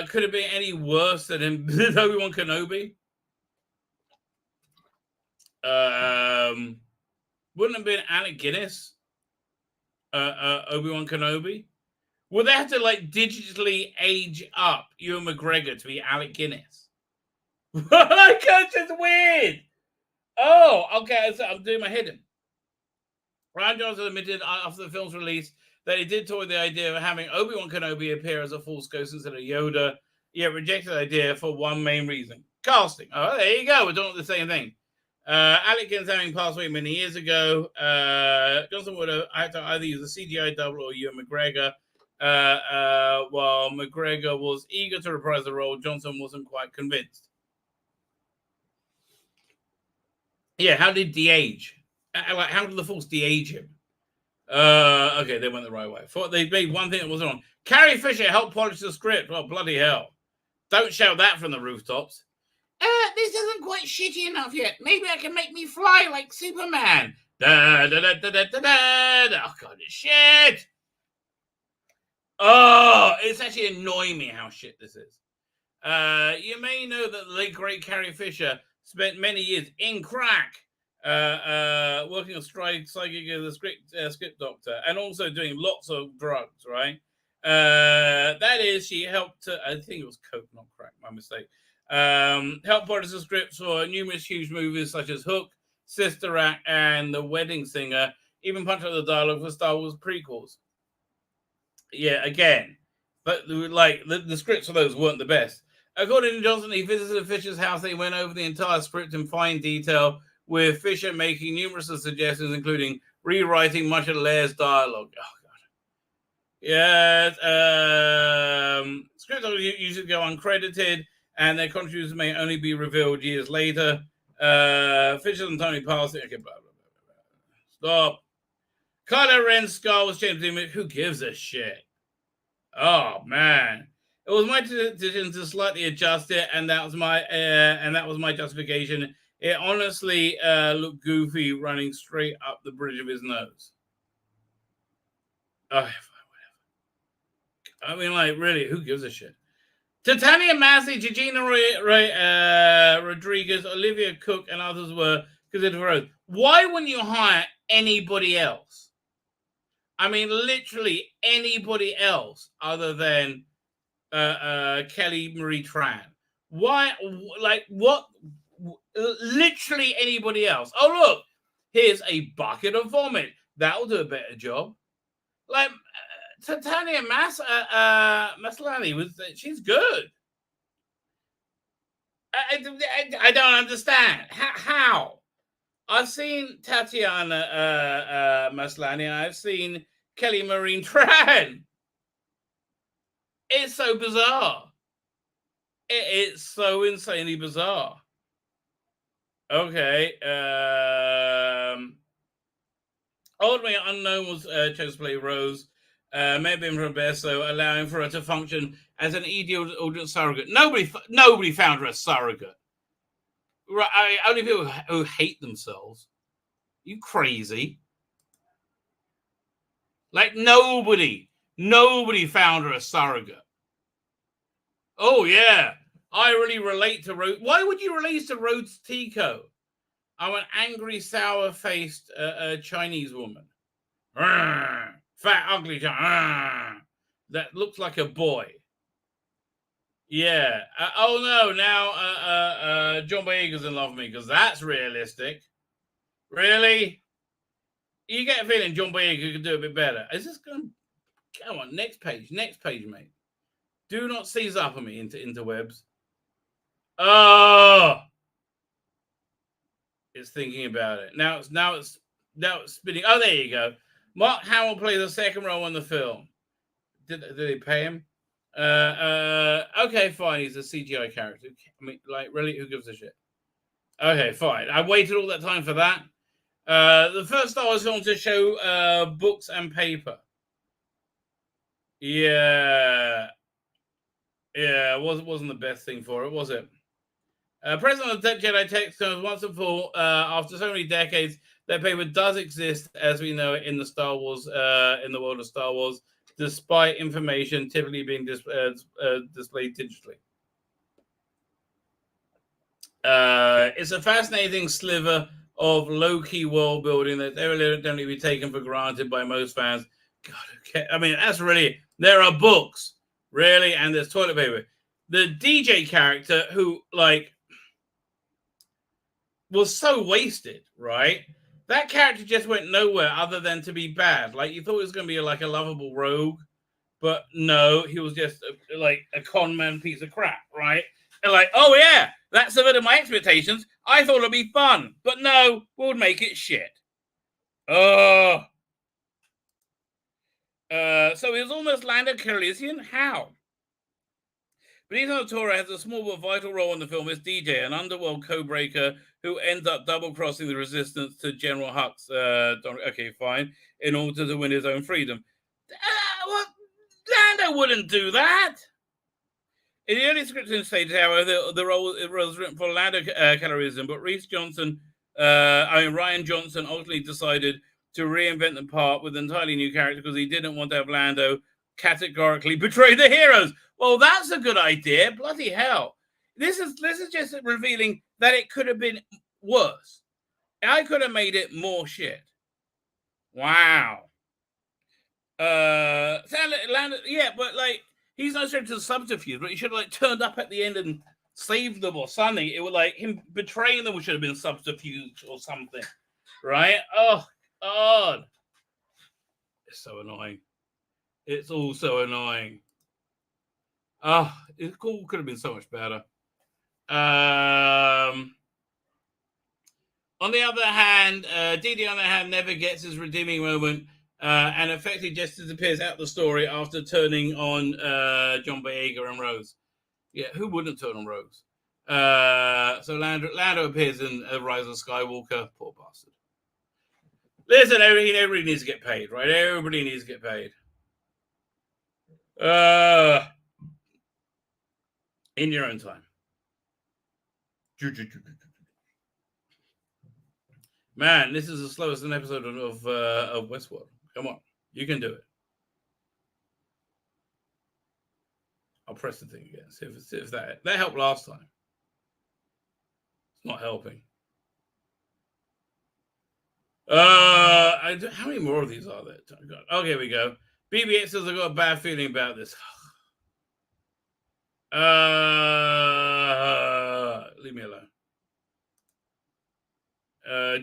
could it be any worse than Obi-Wan Kenobi? Wouldn't have been Alec Guinness, Obi-Wan Kenobi? Would they have to digitally age up Ewan McGregor to be Alec Guinness? That's just weird. Oh, okay. So I'm doing my hidden. Rian Johnson admitted after the film's release that he did toy the idea of having Obi-Wan Kenobi appear as a Force ghost instead of Yoda, yet rejected the idea for one main reason: casting. Oh, there you go. We're doing the same thing. Alec Guinness having passed away many years ago, Johnson would have had to either use a CGI double or Ewan McGregor. While McGregor was eager to reprise the role, Johnson wasn't quite convinced. Yeah, how did de-age? How did the Force de-age him? Okay, they went the right way. They made one thing that wasn't on. Carrie Fisher helped polish the script. Oh, bloody hell. Don't shout that from the rooftops. This isn't quite shitty enough yet. Maybe I can make me fly like Superman. Da, da, da, da, da, da, da. Oh, God, it's shit. Oh, it's actually annoying me how shit this is. You may know that the late great Carrie Fisher spent many years in crack, working on psychic as a script doctor, and also doing lots of drugs, right? That is, she helped, I think it was coke, not crack, my mistake. Helped polish the scripts for numerous huge movies such as Hook, Sister Act, and The Wedding Singer, even punched out the dialogue for Star Wars prequels. Yeah, again, but the scripts for those weren't the best. According to Johnson, he visited Fisher's house. They went over the entire script in fine detail, with Fisher making numerous suggestions, including rewriting much of Lair's dialogue. Oh, God. Yes. Scripts usually go uncredited, and their contributions may only be revealed years later. Fisher and Tony passed it. Okay, blah, blah, blah, blah. Stop. Kylo Ren's scar was changed. Who gives a shit? Oh, man. It was my decision to slightly adjust it, and that was my justification. It honestly looked goofy running straight up the bridge of his nose. Oh, whatever. I mean, really, who gives a shit? Titania Massey, Georgina Rodriguez, Olivia Cook, and others were considered for roles. Why wouldn't you hire anybody else? I mean, literally anybody else other than Kelly Marie Tran. Why? What? Literally anybody else. Oh, look, here's a bucket of vomit. That'll do a better job. Titania Maslany she's good. I don't understand how. I've seen Tatiana Maslany. I've seen Kelly Marie Tran. It's so bizarre. It's so insanely bizarre. Okay. Ultimately, Unknown was chose to play Rose. May have been Roberto, allowing for her to function as an ideal audience surrogate. Nobody found her a surrogate. Right, only people who hate themselves. You crazy? Nobody found her a surrogate. Oh yeah, I really relate to Rose. Why would you relate to Rhodes Tico? I'm an angry, sour-faced Chinese woman. Fat, ugly, that looks like a boy. Yeah. Oh no! Now John Boyega's in love with me because that's realistic. Really? You get a feeling John Boyega could do a bit better. Is this going? Come on, next page, mate. Do not seize up on me interwebs. Oh, it's thinking about it now. It's spinning. Oh, there you go. Mark Hamill plays the second role in the film. Did they pay him? Okay, fine. He's a CGI character. I mean, like, really, who gives a shit? Okay, fine. I waited all that time for that. The first Star Wars film to show books and paper. Yeah, it wasn't the best thing for it, was it? President of the Jedi text comes once and for after so many decades. That paper does exist as we know it in the Star Wars, in the world of Star Wars, despite information typically being displayed digitally. It's a fascinating sliver of low-key world building that evidently be taken for granted by most fans. God, okay. I mean, that's really, there are books, really, and there's toilet paper. The DJ character who, like, was so wasted, right? That character just went nowhere other than to be bad. Like, you thought it was going to be like a lovable rogue, but no, he was just like a con man piece of crap, right? And like, oh yeah, that subverted my expectations. I thought it'd be fun, but no, we'll make it shit. Oh. So he was almost Lando Calrissian? How? Benicio Torre has a small but vital role in the film as DJ, an underworld codebreaker who ends up double-crossing the resistance to General Hux. Okay, fine. In order to win his own freedom. What? Lando wouldn't do that. In the early scripting stage, however, the role was written for Lando Calrissian, but Ryan Johnson ultimately decided to reinvent the part with an entirely new character because he didn't want to have Lando categorically betray the heroes. Well, that's a good idea. Bloody hell. This is just revealing that it could have been worse. I could have made it more shit. Wow. Lando, yeah, but like, he's not straight to the subterfuge, but he should have like turned up at the end and saved them or something. It would like him betraying them should have been subterfuge or something. Right? Oh God. It's so annoying. It's all so annoying. It could have been so much better. On the other hand, Didi on the other hand never gets his redeeming moment and effectively just disappears out of the story after turning on John Boyega and Rose. Yeah, who wouldn't turn on Rose? So Lando appears in Rise of Skywalker. Poor bastard. Listen, everybody needs to get paid, right? Everybody needs to get paid. In your own time. Man, this is the slowest episode of WestWorld. Come on, you can do it. I'll press the thing again. See if that helped last time. It's not helping. How many more of these are there? Oh, here we go. BB8 says I've got a bad feeling about this. Leave me alone.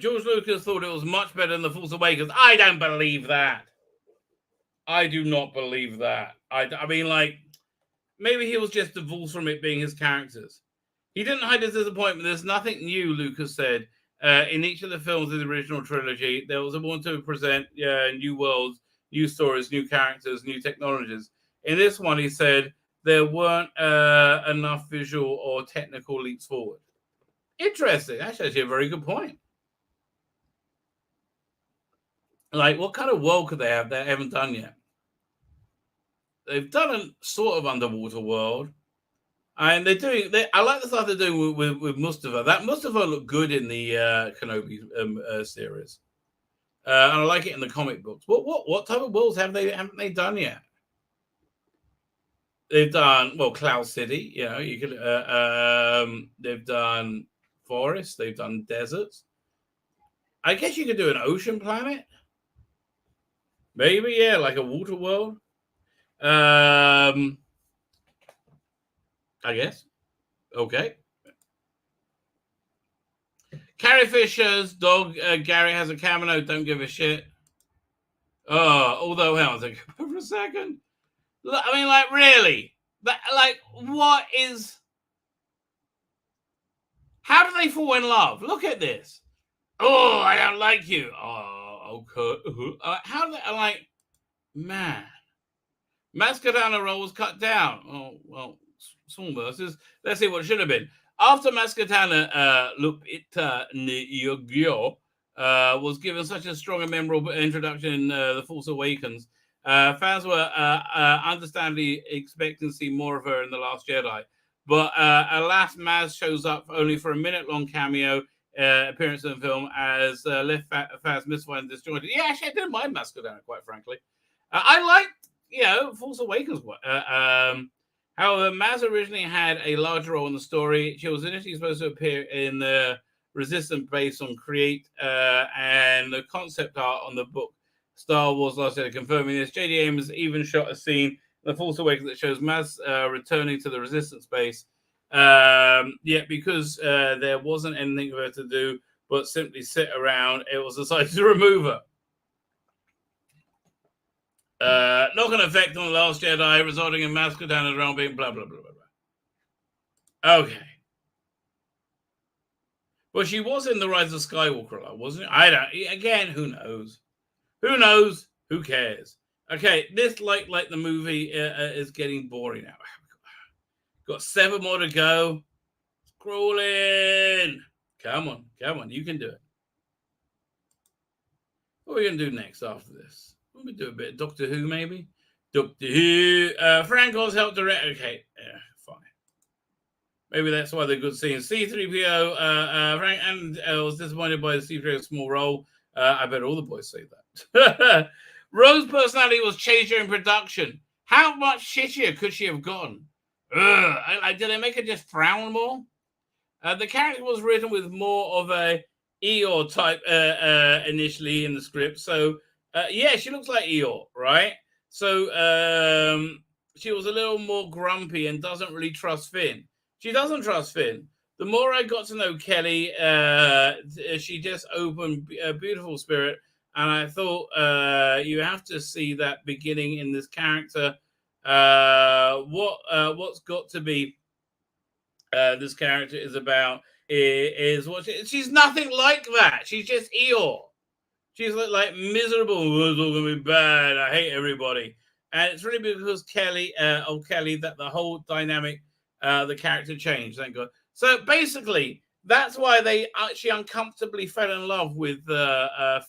George Lucas thought it was much better than The Force Awakens. I don't believe that. I do not believe that. I mean, like, maybe he was just divorced from it being his characters. He didn't hide his disappointment. There's nothing new, Lucas said. In each of the films of the original trilogy, there was a want to present new worlds, new stories, new characters, new technologies. In this one, he said there weren't enough visual or technical leaps forward. Interesting. That's actually a very good point. Like, what kind of world could they have that they haven't done yet? They've done a sort of underwater world. And they're doing. I like the stuff they're doing with Mustafa. That Mustafa looked good in the Kenobi series, and I like it in the comic books. What type of worlds haven't they done yet? They've done Cloud City. You know, you could. They've done forests. They've done deserts. I guess you could do an ocean planet. Maybe, yeah, like a water world. I guess. Okay. Carrie Fisher's dog, Gary, has a cameo. Don't give a shit. Although, hang on for a second. I mean, like, really? What is... How do they fall in love? Look at this. Oh, I don't like you. Oh, okay. How do they... like, man. Mascadana roll was cut down. Oh, well, small verses. Let's see what it should have been. After Mascadana Lupita Nyong'o was given such a strong and memorable introduction in The Force Awakens, fans were understandably expecting to see more of her in The Last Jedi. But alas, Maz shows up only for a minute-long cameo appearance in the film as left fans mystified and disjointed. Yeah, actually, I didn't mind Mascadana, quite frankly. I liked, Force Awakens. However, Maz originally had a larger role in the story. She was initially supposed to appear in the Resistance based on Create and the concept art on the book Star Wars Last Jedi, confirming this. J.D. Abrams even shot a scene in The Force Awakens that shows Maz returning to the Resistance base. Because there wasn't anything for her to do but simply sit around, it was decided to remove her. Knock-on effect on The Last Jedi, resulting in Mascadana's realm being blah, blah, blah, blah, blah. Okay. Well, she was in The Rise of Skywalker, wasn't it? Again, who knows? Who knows? Who cares? Okay, this, like the movie, is getting boring now. Got 7 more to go. Scrolling. Come on. You can do it. What are we going to do next after this? We do a bit of Doctor Who, maybe? Doctor Who. Frank Oz helped direct. Okay, yeah, fine. Maybe that's why they're good scenes. C-3PO, Frank and was disappointed by the C-3PO small role. I bet all the boys say that. Rose's personality was changed during production. How much shittier could she have gotten? Did they make her just frown more? The character was written with more of a Eeyore type initially in the script. So, yeah, she looks like Eeyore, right? So, she was a little more grumpy and doesn't really trust Finn. She doesn't trust Finn. The more I got to know Kelly, she just opened a beautiful spirit. And I thought you have to see that beginning in this character. What's got to be this character is about is what she's nothing like that. She's just Eeyore. She's like miserable. Oh, it's all gonna be bad. I hate everybody. And it's really because Kelly that the whole dynamic, the character changed. Thank God. So basically, that's why they actually uncomfortably fell in love with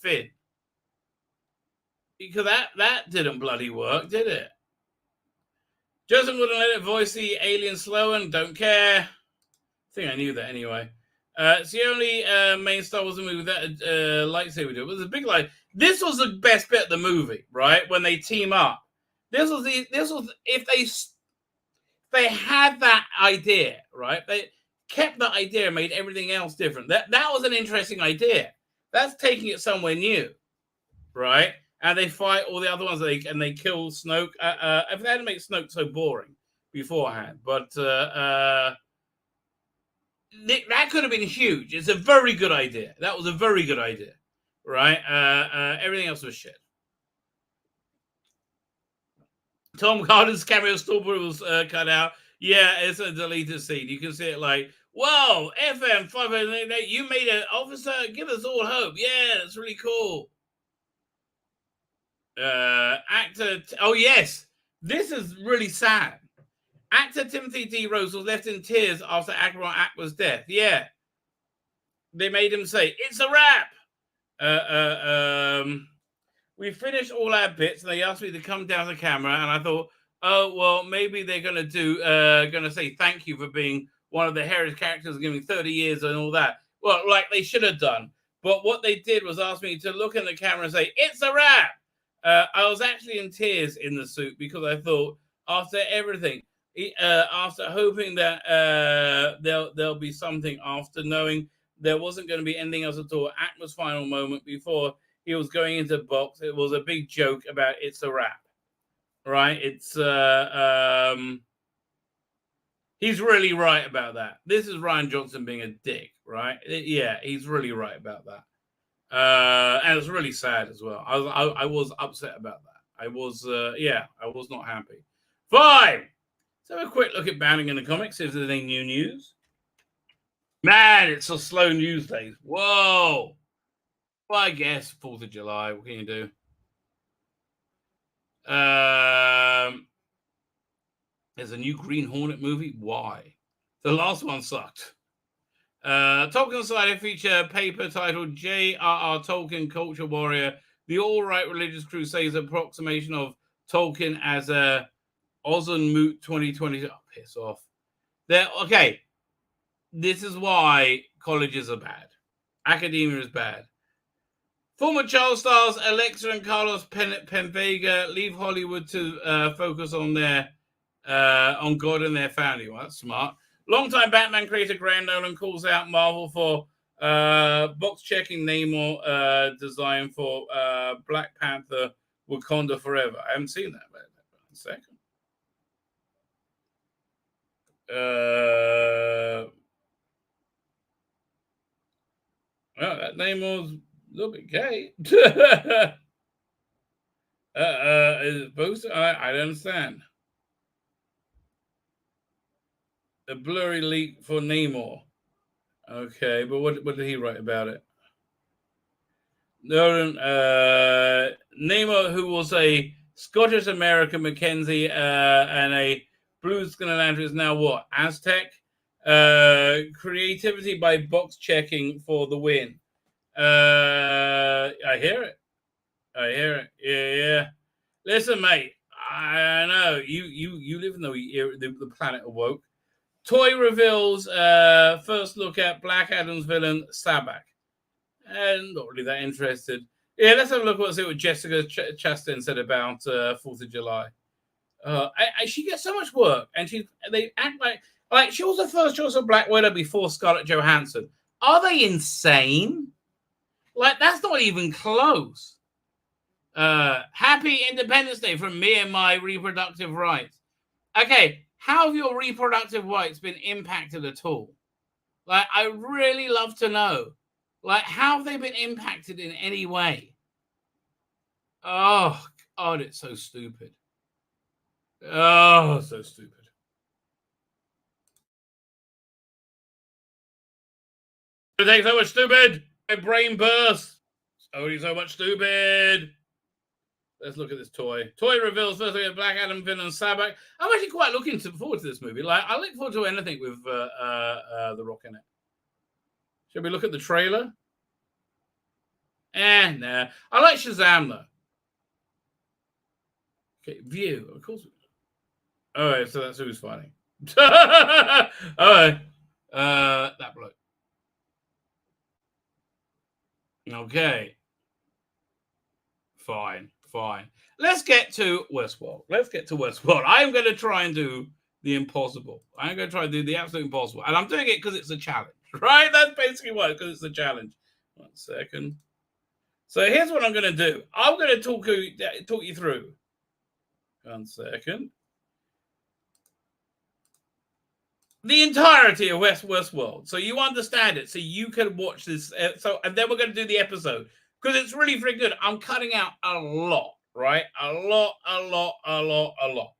Finn. Because that didn't bloody work, did it? Joseph wouldn't let it voice the alien Sloan. Don't care. I think I knew that anyway. It's the only main Star Wars movie that lightsaber do. It was a big light. This was the best bit of the movie, right? When they team up. This was if they had that idea, right? They kept that idea and made everything else different. That was an interesting idea. That's taking it somewhere new, right? And they fight all the other ones, and they kill Snoke. If they had to make Snoke so boring beforehand, but that could have been huge. It's a very good idea. That was a very good idea, right? Everything else was shit. Tom Hardy's cameo story was cut out. Yeah, it's a deleted scene. You can see it like, whoa, FM 588, you made an officer. Give us all hope. Yeah, that's really cool. Actor. Oh yes, this is really sad. Actor Timothy D. Rose was left in tears after Admiral Ackbar's death. Yeah, they made him say it's a wrap. We finished all our bits, and they asked me to come down to the camera, and I thought, oh well, maybe they're gonna say thank you for being one of the heritage characters, giving 30 years and all that. Well, like they should have done, but what they did was ask me to look in the camera and say it's a wrap. I was actually in tears in the suit because I thought after everything, after hoping that there'll be something, after knowing there wasn't going to be anything else at all. Atma's final moment before he was going into box, it was a big joke about it's a wrap, right? It's he's really right about that. This is Ryan Johnson being a dick, right? Yeah, he's really right about that. And it's really sad as well. I was upset about that. I was not happy. Fine. Let's have a quick look at Banning in the comics. If there's any new news. Man, it's a slow news days. Whoa. Well, I guess 4th of July. What can you do? There's a new Green Hornet movie. Why? The last one sucked. Tolkien Side feature paper titled J.R.R. Tolkien Culture Warrior, the all-right religious crusades approximation of Tolkien as a Ozanmoot 2020. Oh, piss off. Okay. This is why colleges are bad. Academia is bad. Former child stars Alexa and Carlos Penvega leave Hollywood to focus on their on God and their family. Well, that's smart. Longtime Batman creator Graham Nolan calls out Marvel for box-checking Namor design for Black Panther Wakanda Forever. I haven't seen that. Wait a second. Well, that Namor's a little bit gay. Is it supposed to? I don't understand. A blurry leak for Namor. Okay, but what did he write about it? Nolan, Namor, who was a Scottish American Mackenzie and a blue Skinner is now what? Aztec? Creativity by box checking for the win. I hear it. Yeah. Listen, mate. I know you live in the planet of woke. Toy reveals first look at Black Adam's villain Sabak. And not really that interested. Yeah, let's have a look at what Jessica Chastain said about 4th of July. She gets so much work, and they act like she was the first choice of Black Widow before Scarlett Johansson. Are they insane? Like, that's not even close. Happy Independence Day from me and my reproductive rights. Okay, how have your reproductive rights been impacted at all? Like, I really love to know. Like, how have they been impacted in any way? Oh, God, it's so stupid. Oh, so stupid. It takes so much stupid. My brain bursts. So much stupid. Let's look at this toy. Toy reveals first look at Black Adam villain Sabak. I'm actually quite looking forward to this movie. Like, I look forward to anything with The Rock in it. Should we look at the trailer? Nah. I like Shazam though. Okay, View, of course. All right, so that's who's fighting. All right, that bloke. Okay, fine. Let's get to WestWorld. I'm going to try and do the impossible. I'm going to try and do the absolute impossible, and I'm doing it because it's a challenge, right? That's basically why, because it's a challenge. 1 second. So here's what I'm going to do. I'm going to talk you through. 1 second. The entirety of WestWorld, so you understand it, so you can watch this. And then we're going to do the episode because it's really pretty good. I'm cutting out a lot, right? A lot,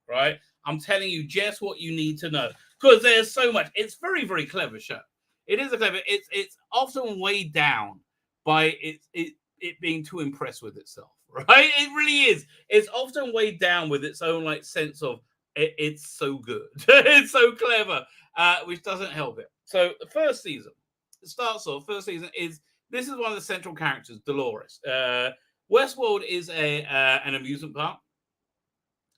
right? I'm telling you just what you need to know because there's so much. It's very, very clever show. It is a clever. It's often weighed down by it being too impressed with itself, right? It really is. It's often weighed down with its own like sense of it's so good, it's so clever, which doesn't help it. So the first season starts off. First season is this is one of the central characters, Dolores. WestWorld is an amusement park.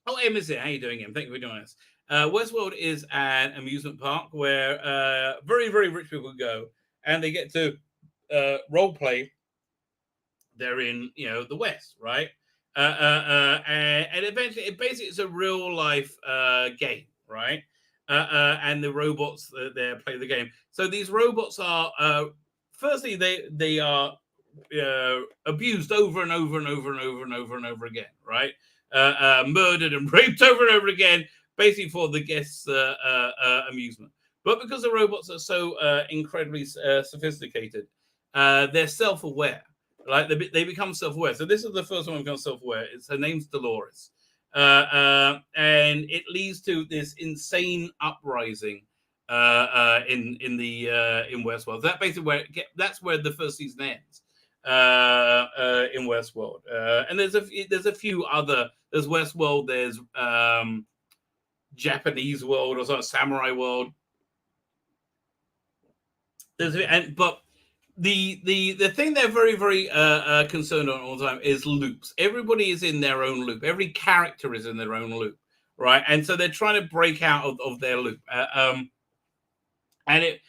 Oh, Em is here. How you doing, Em? Thank you for joining us. WestWorld is an amusement park where very, very rich people go and they get to role play. They're in, the West, right? And eventually, it's a real life game, right? And the robots there play the game. So these robots are firstly, they are abused over and over and over and over and over and over again, right? Murdered and raped over and over again, basically for the guests' amusement. But because the robots are so incredibly sophisticated, they're self-aware. Right? They become self-aware. So this is the first one becomes self-aware. Her name's Dolores, and it leads to this insane uprising in WestWorld. That basically that's where the first season ends in WestWorld. And there's a few other. There's WestWorld. There's Japanese world or sort of samurai world. But the thing they're very, very concerned on all the time is loops. Everybody is in their own loop. Every character is in their own loop, right? And so they're trying to break out of their loop. And it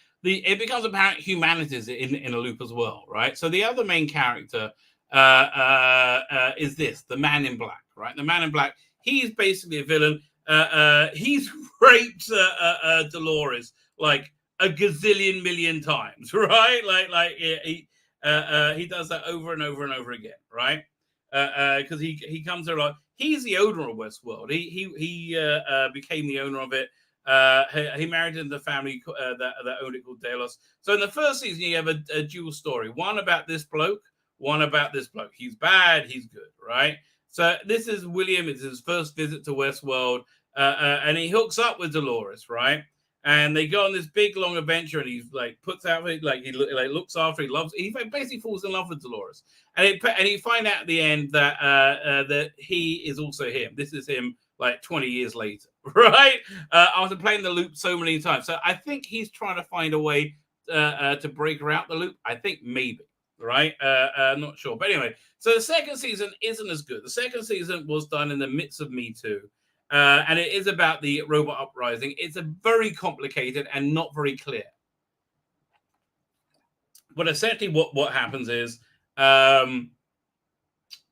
becomes apparent humanity is in a loop as well, right? So the other main character is the Man in Black, right? The Man in Black, he's basically a villain. He's raped Dolores like a gazillion million times, right? He does that over and over and over again, right? Because he comes there like he's the owner of WestWorld. He became the owner of it. He married into the family that owned it called Delos. So in the first season, you have a dual story: one about this bloke, one about this bloke. He's bad, he's good, right? So this is William. It's his first visit to WestWorld, and he hooks up with Dolores, right? And they go on this big long adventure, and he's like puts out like he looks after, he loves, he basically falls in love with Dolores, and you find out at the end that that he is also him. This is him like 20 years later, right? After playing the loop so many times, so I think he's trying to find a way to break her out the loop. I think maybe, right? I'm not sure, but anyway. So the second season isn't as good. The second season was done in the midst of Me Too. And it is about the robot uprising. It's a very complicated and not very clear. But essentially, what happens is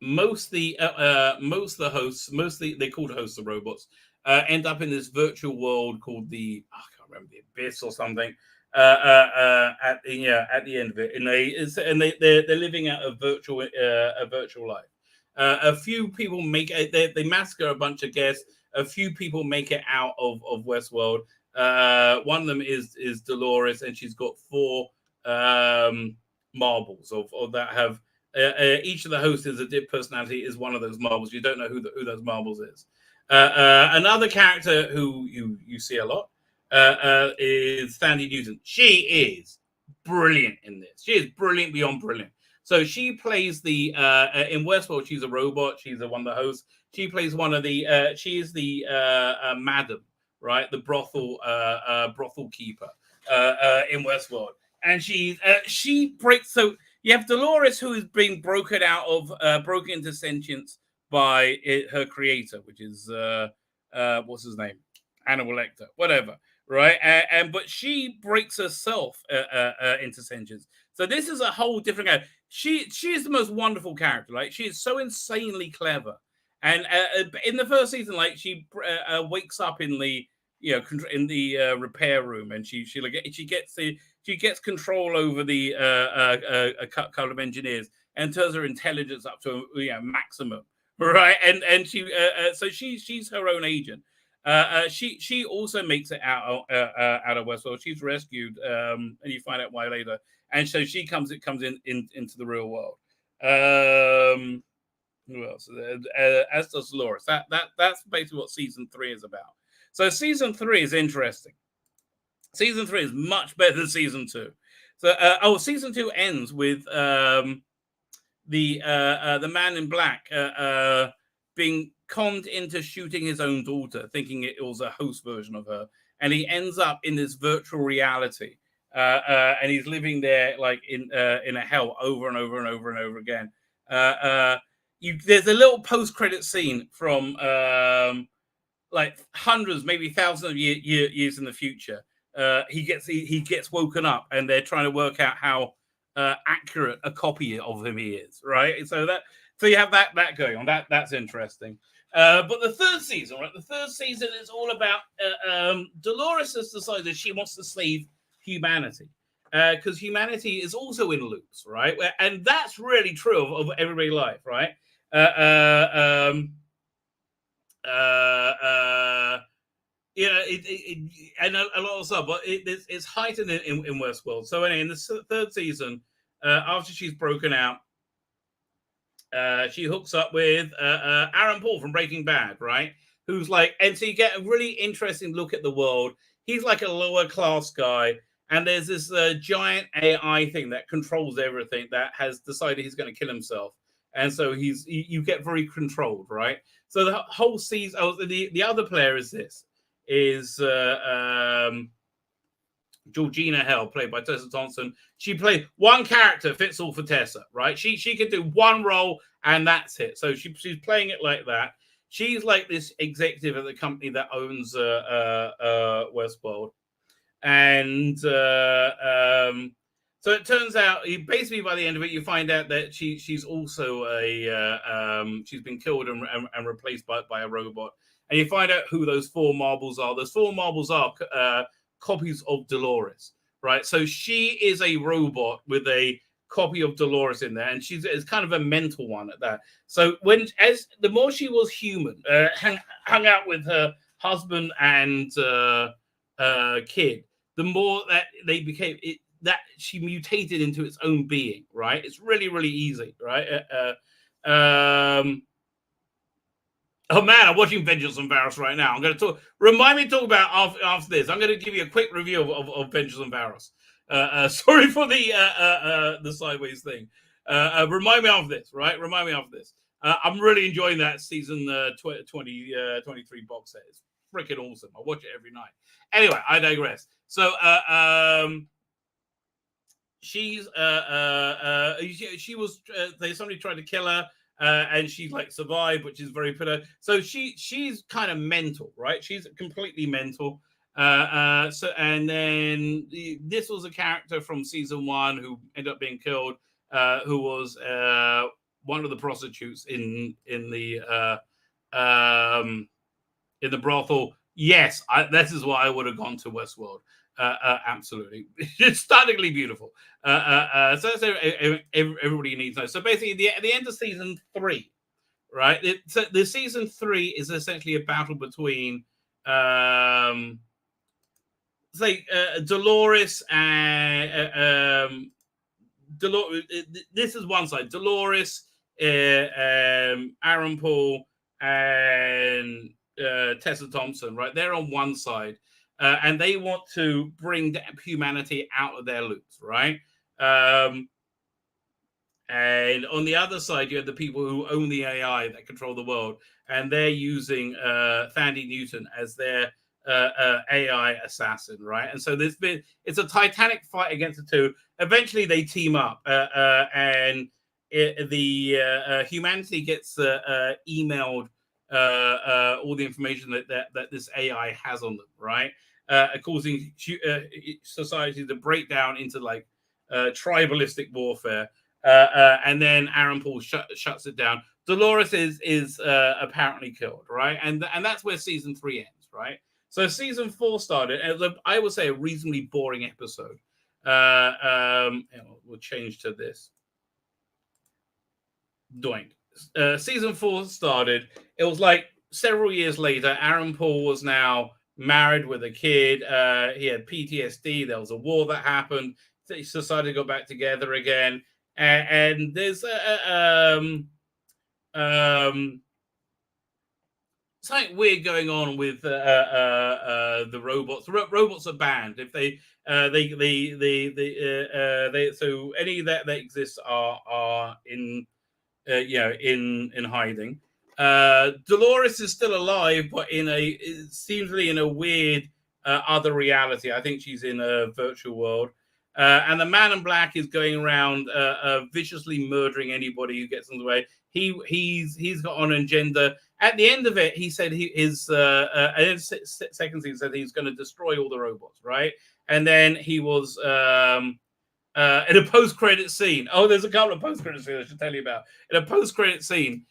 most of the hosts, they called hosts of robots, end up in this virtual world called I can't remember, the Abyss or something. At the end of it, and they're living out a virtual life. A few people make it. They massacre a bunch of guests. A few people make it out of WestWorld. One of them is Dolores, and she's got 4 marbles of that have each of the hosts is a dip personality is one of those marbles. You don't know who those marbles is. Another character who you see a lot is Sandy Newton. She is brilliant in this. She is brilliant beyond brilliant. So she plays the in WestWorld. She's a robot. She's one of the hosts. She plays one of the. She is the madam, right? The brothel keeper in WestWorld, and she breaks. So you have Dolores, who is being broken into sentience by her creator, which is what's his name, Hannibal Lecter, whatever, right? But she breaks herself into sentience. So this is a whole different guy. She is the most wonderful character. Like she is so insanely clever. And in the first season, like she wakes up in the repair room, and she gets control over the a couple of engineers and turns her intelligence up to maximum, right? And she's her own agent. She also makes it out of WestWorld. She's rescued, and you find out why later. And so she comes into the real world. Who else? As does Dolores. That's basically what season 3 is about. So season 3 is interesting. Season 3 is much better than season 2. So season 2 ends with the Man in Black being conned into shooting his own daughter, thinking it was a host version of her, and he ends up in this virtual reality, and he's living there like in a hell over and over and over and over again. There's a little post-credit scene from like hundreds, maybe thousands of years in the future. He gets woken up, and they're trying to work out how accurate a copy of him he is, right? So you have that going on. That's interesting. But the third season, right? The third season is all about Dolores has decided she wants to save humanity. because humanity is also in loops, right? And that's really true of everyday life, right? And a lot of stuff, but it's heightened in WestWorld. So anyway, in the third season, after she's broken out, she hooks up with Aaron Paul from Breaking Bad, right? Who's like, and so you get a really interesting look at the world. He's like a lower class guy, and there's this giant AI thing that controls everything that has decided he's going to kill himself, and so you get very controlled, right? So the whole season, the other player is Georgina Hell, played by Tessa Thompson. She played one character, fits all for Tessa, right? She could do one role and that's it. So she's playing it like that. She's like this executive at the company that owns WestWorld. And so it turns out, basically by the end of it, you find out that she's also she's been killed and replaced by a robot. And you find out who those four marbles are. Those four marbles are copies of Dolores, right? So she is a robot with a copy of Dolores in there, and she's kind of a mental one at that. So as the more she was human, hung out with her husband and kid, the more that they became that she mutated into its own being, right? It's really, really easy, right? Oh man, I'm watching Vengeance on Varys right now. I'm going to talk. Remind me to talk about after this. I'm going to give you a quick review of Vengeance on Varys. Sorry for the sideways thing. Remind me of this, right? Remind me of this. I'm really enjoying that season 23 box set. It's freaking awesome. I watch it every night. Anyway, I digress. So she was somebody tried to kill her. And she like survived, which is very bitter. So she's kind of mental, right? She's completely mental. So and then this was a character from season 1 who ended up being killed, who was one of the prostitutes in the brothel. Yes, this is why I would have gone to WestWorld. Absolutely, it's stunningly beautiful. So that's everybody needs to know. So basically, at the end of season 3, right? So the season 3 is essentially a battle between, Dolores and Dolores. This is one side. Dolores, Aaron Paul, and Tessa Thompson. Right, they're on one side. And they want to bring humanity out of their loops, right? And on the other side, you have the people who own the AI that control the world, and they're using Thandie Newton as their AI assassin, right? And so it's a titanic fight against the two. Eventually, they team up, and humanity gets emailed all the information that this AI has on them, right? Causing society to break down into like tribalistic warfare. And then Aaron Paul shuts it down. Dolores is apparently killed, right? And that's where season 3 ends, right? So season 4 started, and I would say a reasonably boring episode. We'll change to this. Doink. Season 4 started. It was like several years later. Aaron Paul was now married with a kid. He had PTSD. There was a war that happened. Society got back together again. And there's something weird going on with the robots. Robots are banned if they so any that exists are in in hiding. Dolores is still alive, but seemingly in a weird other reality. I think she's in a virtual world. And the Man in Black is going around viciously murdering anybody who gets in the way. He's got an agenda. At the end of it, he said second season said he's going to destroy all the robots, right? And then he was in a post-credit scene. Oh, there's a couple of post-credit scenes I should tell you about. In a post-credit scene,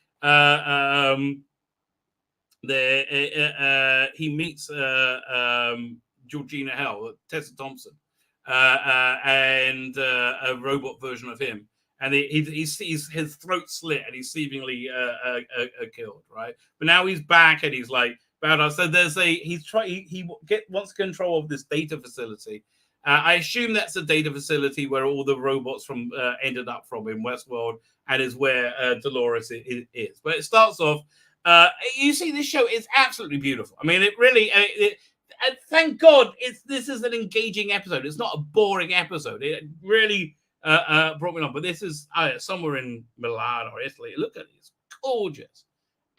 he meets Georgina Hell, Tessa Thompson. and a robot version of him. And he sees his throat slit and he's seemingly killed, right? But now he's back and he's like, so there's he wants control of this data facility. I assume that's the data facility where all the robots from ended up from in WestWorld, and is where Dolores is. But it starts off. You see, this show is absolutely beautiful. I mean, it really. Thank God, this is an engaging episode. It's not a boring episode. It really brought me on. But this is somewhere in Milan or Italy. Look at it; it's gorgeous,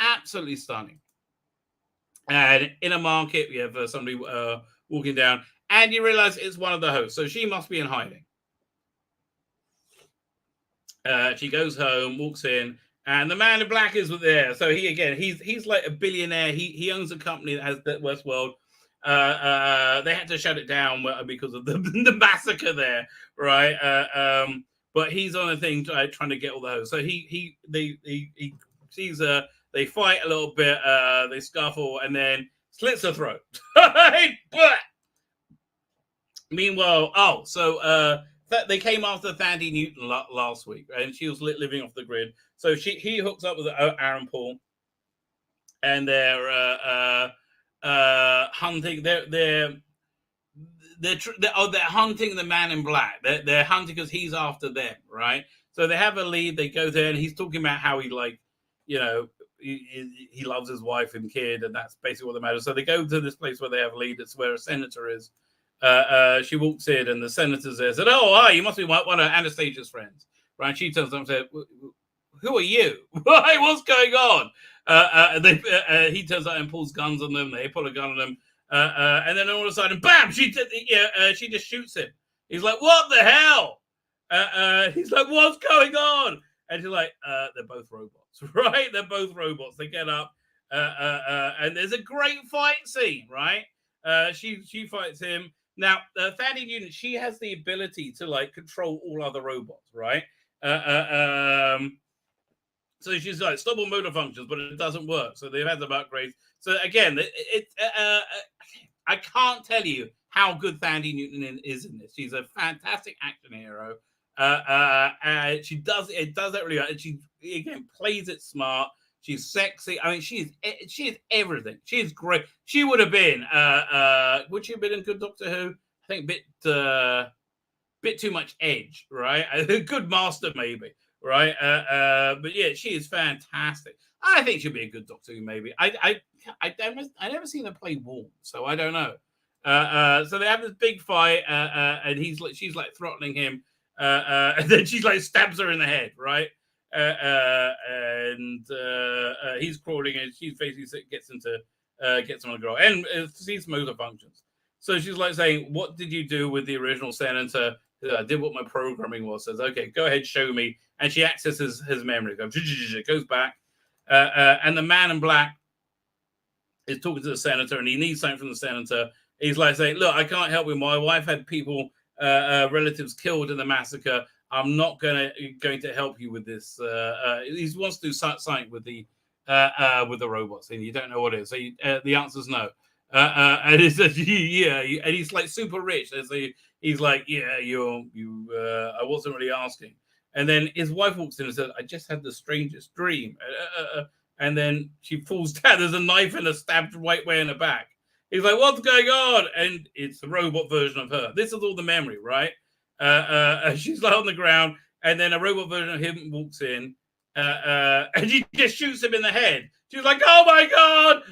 absolutely stunning. And in a market, we have somebody walking down, and you realize it's one of the hosts. So she must be in hiding. She goes home, walks in, and the man in black is there. So he's like a billionaire. He owns a company that has the WestWorld. They had to shut it down because of the massacre there, right? But he's on a thing trying to get all the hosts. So he sees her. They fight a little bit. They scuffle, and then slits her throat. Meanwhile, they came after Thandie Newton last week, and she was living off the grid. So he hooks up with Aaron Paul, and they're hunting. They're hunting the man in black. They're hunting because he's after them, right? So they have a lead. They go there, and he's talking about how he he loves his wife and kid, and that's basically what matters. So they go to this place where they have a lead. It's where a senator is. She walks in, and the senator's there. Said, "Oh, hi, you must be one of Anastasia's friends." Right? She turns up and said, "Who are you? What's going on?" He turns out and pulls guns on them. They pull a gun on them, and then all of a sudden, bam! She just shoots him. He's like, "What the hell?" He's like, "What's going on?" And she's like, "They're both robots, right? They're both robots." They get up, and there's a great fight scene, right? She fights him. Now, Thandie Newton, she has the ability to control all other robots, right? So she's like stop all motor functions, but it doesn't work. So they've had some upgrades. So again, I can't tell you how good Thandie Newton is in this. She's a fantastic action hero. She does that really well. And she again plays it smart. She's sexy. I mean, she is everything. She's great. She would have been. Would she have been in Good Doctor Who? I think bit too much edge, right? A good master maybe, right? But yeah, she is fantastic. I think she'll be a good Doctor Who maybe. I never seen her play Warm, so I don't know. So they have this big fight, and she's like throttling him, and then she stabs her in the head, right? And he's crawling, and she basically gets him on the ground and sees motor functions. So she's saying, "What did you do with the original senator?" I did what my programming was. Says, "Okay, go ahead, show me." And she accesses his memory. Goes back, and the man in black is talking to the senator, and he needs something from the senator. He's saying, "Look, I can't help you. My wife had people, relatives killed in the massacre. I'm not going to help you with this." He wants to do something with the robots, and you don't know what it is. So the answer is no. And he says, "Yeah," and he's super rich. He's like, "Yeah, you. I wasn't really asking." And then his wife walks in and says, "I just had the strangest dream." And then she falls down. There's a knife and a stabbed right way in the back. He's like, "What's going on?" And it's the robot version of her. This is all the memory, right? She's on the ground, and then a robot version of him walks in, and she just shoots him in the head. She's like, "Oh my god!"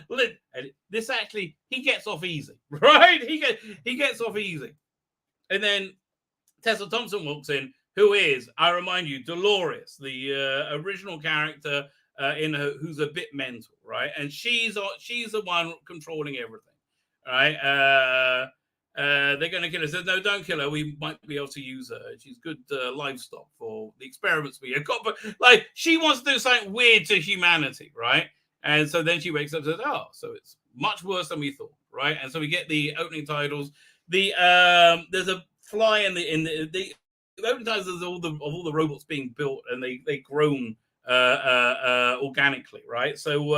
And this actually, he gets off easy, right? He gets off easy. And then Tessa Thompson walks in, who is, I remind you, Dolores, the original character in her, who's a bit mental, right? And she's the one controlling everything, right? They're going to kill her. Says, "No, don't kill her. We might be able to use her. She's good livestock for the experiments we have got." But she wants to do something weird to humanity, right? And so then she wakes up and says, "Oh, so it's much worse than we thought," right? And so we get the opening titles. There's a fly in the opening titles of all the robots being built, and they grown organically, right? So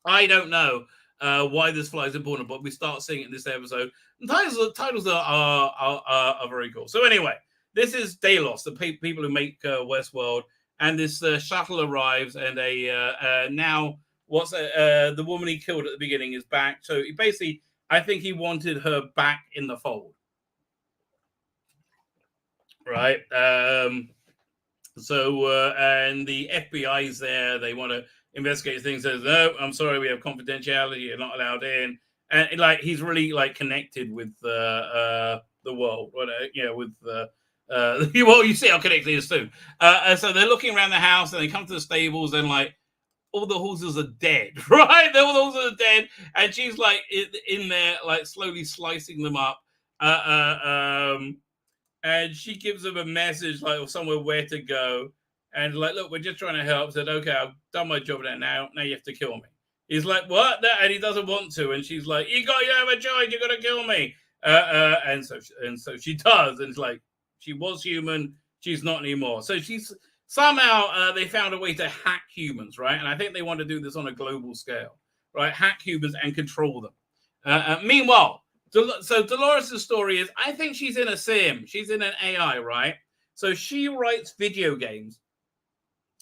I don't know why this fly is important, but we start seeing it in this episode. And titles are very cool. So anyway, this is Delos, the people who make WestWorld, and this shuttle arrives, and now the woman he killed at the beginning is back. So he basically, I think he wanted her back in the fold, right? And the FBI is there. They want to investigate things. Says, no, I'm sorry, we have confidentiality. You're not allowed in. And like he's really like connected with the world, with well, you see how connected he is too. So they're looking around the house, and they come to the stables, and like all the horses are dead, right? All the horses are dead, and she's like in there, like slowly slicing them up. And she gives them a message, like somewhere where to go. And like, look, we're just trying to help. Said, okay, I've done my job now. Now you have to kill me. He's like, what? No, and he doesn't want to. And she's like, you have a choice. You got to kill me. And so she does. And it's like, she was human. She's not anymore. So she's somehow they found a way to hack humans, right? And I think they want to do this on a global scale, right? Hack humans and control them. Meanwhile, so Dolores' story is, I think she's in a sim. She's in an AI, right? So she writes video games.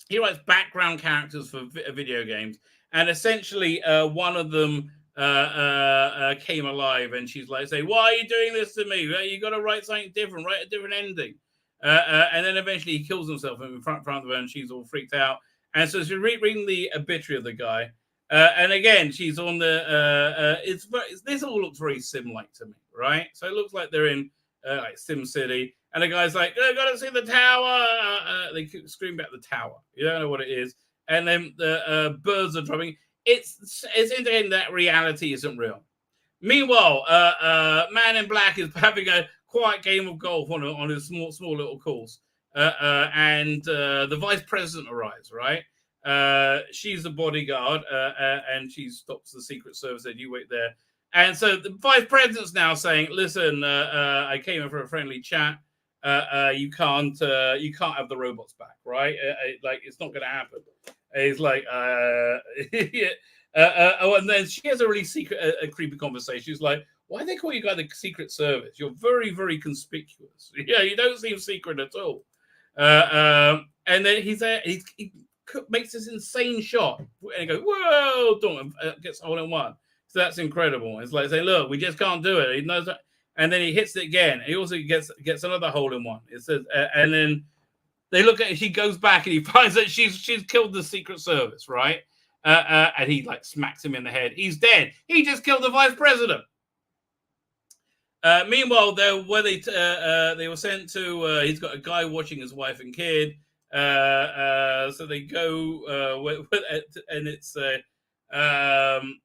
He writes background characters for video games. And essentially, one of them came alive. And she's like, why are you doing this to me? You got to write something different, write a different ending. And then eventually he kills himself in front of her, and she's all freaked out. And so she's reading the obituary of the guy. And again, she's on the. This all looks very sim-like to me, right? So it looks like they're in like Sim City, and the guy's like, "I gotta see the tower." They scream about the tower. You don't know what it is, and then the birds are dropping. It's indicating that reality isn't real. Meanwhile, Man in Black is having a quiet game of golf on his small little course, and the vice president arrives, right? She's the bodyguard, and she stops the Secret Service. Said, "You wait there." And so the vice president's now saying, "Listen, I came in for a friendly chat. You can't have the robots back, right? Like it's not going to happen." He's like, yeah. And then she has a really a creepy conversation. She's like, "Why do they call you guys the Secret Service? You're very, very conspicuous. Yeah, you don't seem secret at all." And then he makes this insane shot, and he goes, "Whoa!" Gets a hole in one. So that's incredible. It's like saying, "Look, we just can't do it." He knows that, and then he hits it again. He also gets another hole in one. It says, and then they look at it. He goes back and he finds that she's killed the Secret Service, right? And he like smacks him in the head. He's dead. He just killed the vice president. Meanwhile, they were sent to. He's got a guy watching his wife and kid. So they go, and it's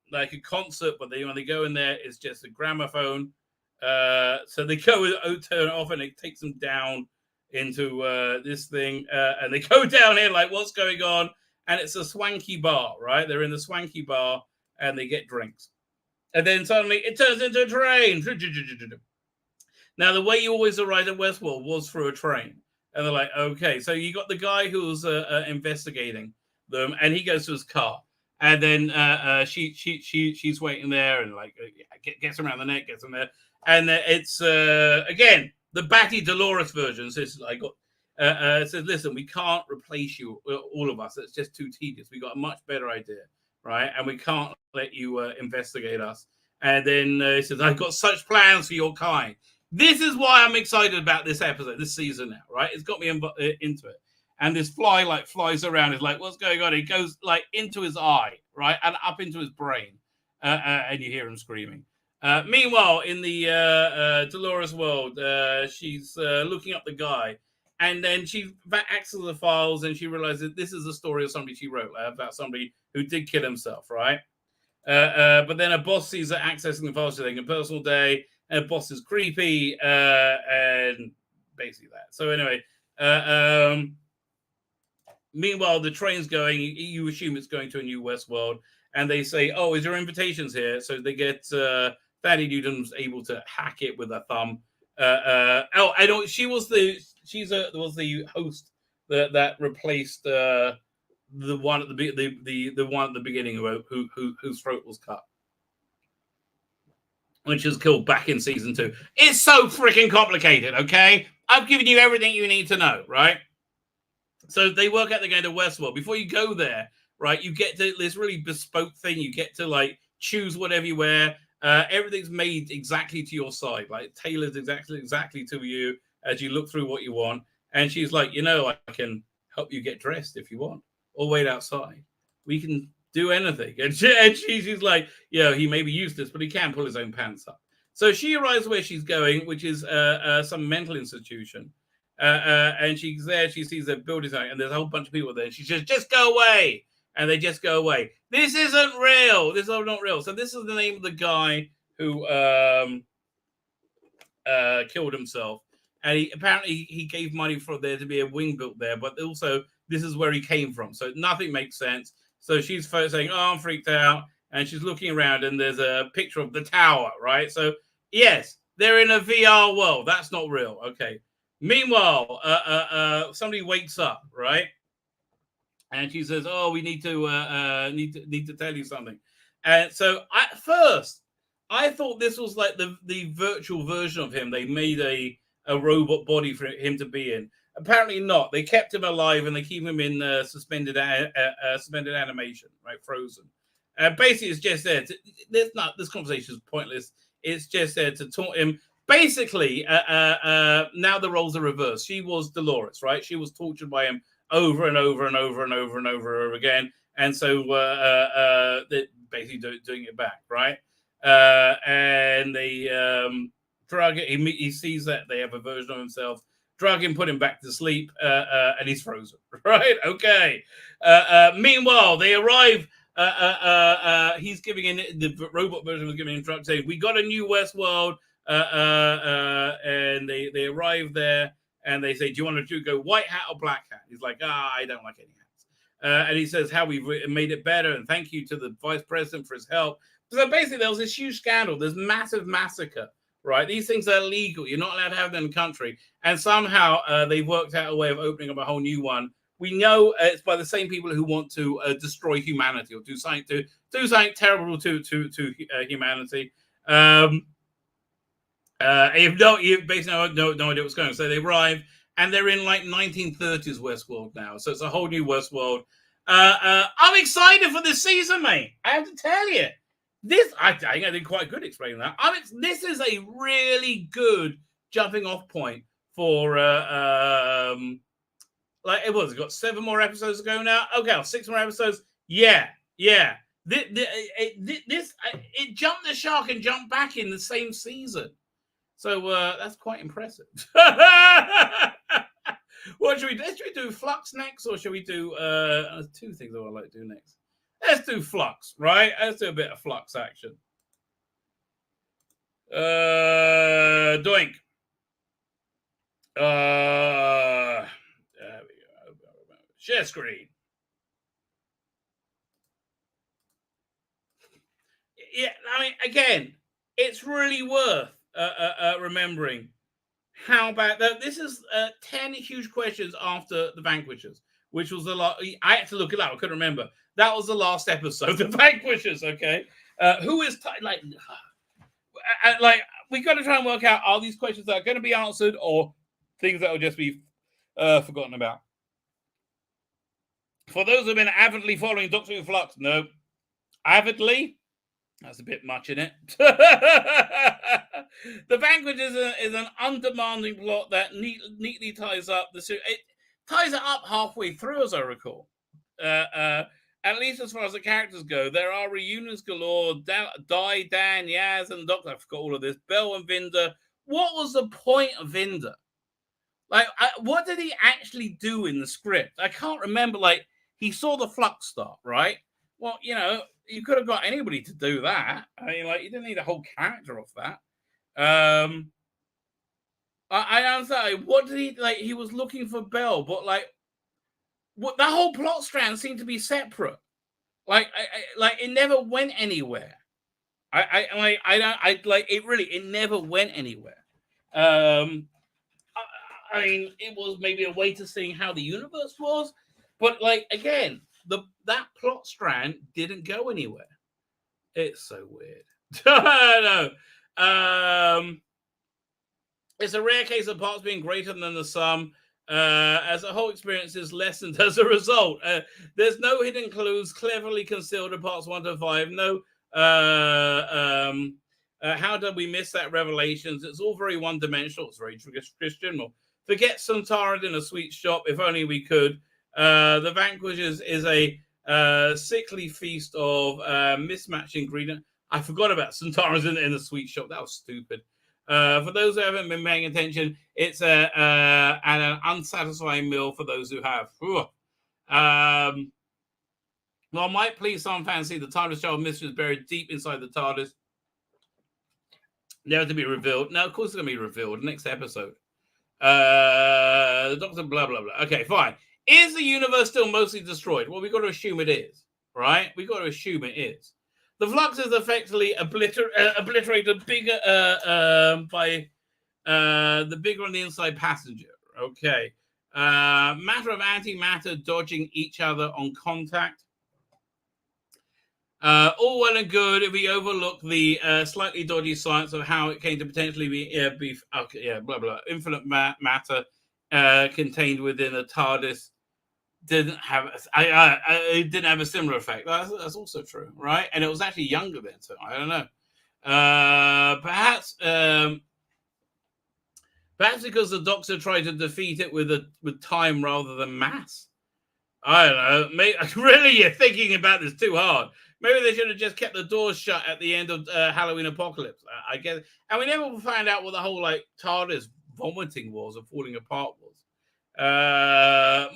like a concert, but when they go in there, it's just a gramophone. So they go turn it off, and it takes them down into this thing, and they go down here like, what's going on? And it's a swanky bar, right? They're in the swanky bar, and they get drinks, and then suddenly it turns into a train. Now, the way you always arrived at WestWorld was through a train. And they're like, okay. So you got the guy who's investigating them, and he goes to his car. And then she's waiting there, and like gets him around the neck, gets him there. And it's, again, the Batty Dolores version says, says, listen, we can't replace you, all of us. It's just too tedious. We got a much better idea, right? And we can't let you investigate us. And then he says, I've got such plans for your kind. This is why I'm excited about this episode, this season now, right? It's got me into it. And this fly like flies around. It's like, what's going on? It goes like into his eye, right? And up into his brain. And you hear him screaming. Meanwhile, in the Dolores world, she's looking up the guy. And then she accesses the files, and she realizes this is a story of somebody she wrote about somebody who did kill himself, right? But then her boss sees her accessing the files, she's taking a personal day. And her boss is creepy, and basically that. So anyway, meanwhile, the train's going. You assume it's going to a new WestWorld, and they say, "Oh, is your invitations here?" So they get Thaddy Newton's able to hack it with a thumb. I know she was the host that replaced the one at the one at the beginning whose throat was cut. which is killed back in season 2. It's so freaking complicated, okay? I've given you everything you need to know, right? So they work out they're going to WestWorld. Before you go there, right, you get to this really bespoke thing. You get to, like, choose whatever you wear. Everything's made exactly to your side, like tailored exactly to you as you look through what you want. And she's like, I can help you get dressed if you want, or wait outside. We can do anything. And she's like, he may be useless, but he can pull his own pants up. So she arrives where she's going, which is some mental institution. And she's there. She sees the building site, and there's a whole bunch of people there. And she says, "Just go away." And they just go away. This isn't real. This is not real. So this is the name of the guy who killed himself. And apparently he gave money for there to be a wing built there. But also, this is where he came from. So nothing makes sense. So she's saying, I'm freaked out. And she's looking around, and there's a picture of the tower, right? So, yes, they're in a VR world. That's not real. Okay. Meanwhile, somebody wakes up, right? And she says, we need to tell you something. And so at first, I thought this was like the virtual version of him. They made a robot body for him to be in. Apparently not. They kept him alive, and they keep him in suspended animation, right? Frozen. Basically, it's just there. This conversation is pointless. It's just there to taunt him. Basically, now the roles are reversed. She was Dolores, right? She was tortured by him over and over and over and over and over again. And so they're basically doing it back, right? And they drug it. He sees that they have a version of himself. Drug him, put him back to sleep, and he's frozen, right? Okay. Meanwhile, they arrive. He's giving in the robot version was giving instructions saying, "We got a new WestWorld," and they arrive there, and they say, "Do you want to go white hat or black hat?" He's like, "I don't like any hats." And he says how we've made it better, and thank you to the vice president for his help. So basically, there was this huge scandal. There's massive massacre, right? These things are illegal. You're not allowed to have them in the country, and somehow they've worked out a way of opening up a whole new one. We know it's by the same people who want to destroy humanity or do something terrible to humanity. You basically no idea what's going on. So they arrive, and they're in like 1930s WestWorld now. So it's a whole new WestWorld. I'm excited for this season, mate. I have to tell you, I think I did quite good explaining that. This is a really good jumping off point for like it was. It's got 7 more episodes to go now. Okay, 6 more episodes. Yeah. It jumped the shark and jumped back in the same season. So that's quite impressive. What should we do? Should we do Flux next, or should we do 2 things I would like to do next? Let's do Flux, right? Let's do a bit of Flux action. Doink. There we go. Share screen. Yeah, I mean, again, it's really worth remembering how bad this is. 10 huge questions after the Vanquishers, which was the last. I had to look it up. I couldn't remember. That was the last episode, the Vanquishers. Okay, who is like we got to try and work out, are these questions that are going to be answered or things that will just be forgotten about. For those who have been avidly following Doctor Who Flux, no, avidly. That's a bit much in it. The Vanquishers is an undemanding plot that neatly ties up the series. It ties it up halfway through, as I recall. At least as far as the characters go, there are reunions galore. Dan, Yaz, and the Doctor. I forgot all of this. Bell and Vinder. What was the point of Vinder? Like, what did he actually do in the script? I can't remember. Like, he saw the Flux start, right? Well, you could have got anybody to do that. I mean, like, you didn't need a whole character off that. I'm sorry. What did he like? He was looking for Bell, but like, what that whole plot strand seemed to be separate. Like, it never went anywhere. It never went anywhere. I mean, it was maybe a way to seeing how the universe was, but like again, that plot strand didn't go anywhere. It's so weird. I know. It's a rare case of parts being greater than the sum, as the whole experience is lessened as a result. There's no hidden clues cleverly concealed in parts 1 to 5. No, how did we miss that revelations? It's all very one-dimensional. It's very Christian. Forget Santaran in a sweet shop. If only we could. The Vanquish is a sickly feast of mismatched ingredients. I forgot about Santaran's in the sweet shop. That was stupid. For those who haven't been paying attention, it's an unsatisfying meal for those who have. Well, might please some fans see the TARDIS child mystery is buried deep inside the TARDIS, never to be revealed. No, of course it's going to be revealed next episode. The Doctor, blah, blah, blah. Okay, fine. Is the universe still mostly destroyed? Well, we've got to assume it is, right? We've got to assume it is. The flux is effectively obliterated bigger by the bigger on the inside passenger. Okay. Matter of antimatter dodging each other on contact. All well and good if we overlook the slightly dodgy science of how it came to potentially be blah blah. Infinite matter contained within a TARDIS didn't have it didn't have a similar effect. That's also true, right? And it was actually younger then, so I don't know. Perhaps because the Doctor tried to defeat it with time rather than mass. I don't know. Maybe, really, you're thinking about this too hard. Maybe they should have just kept the doors shut at the end of Halloween Apocalypse. I guess. And we never found out what the whole TARDIS vomiting was or falling apart was.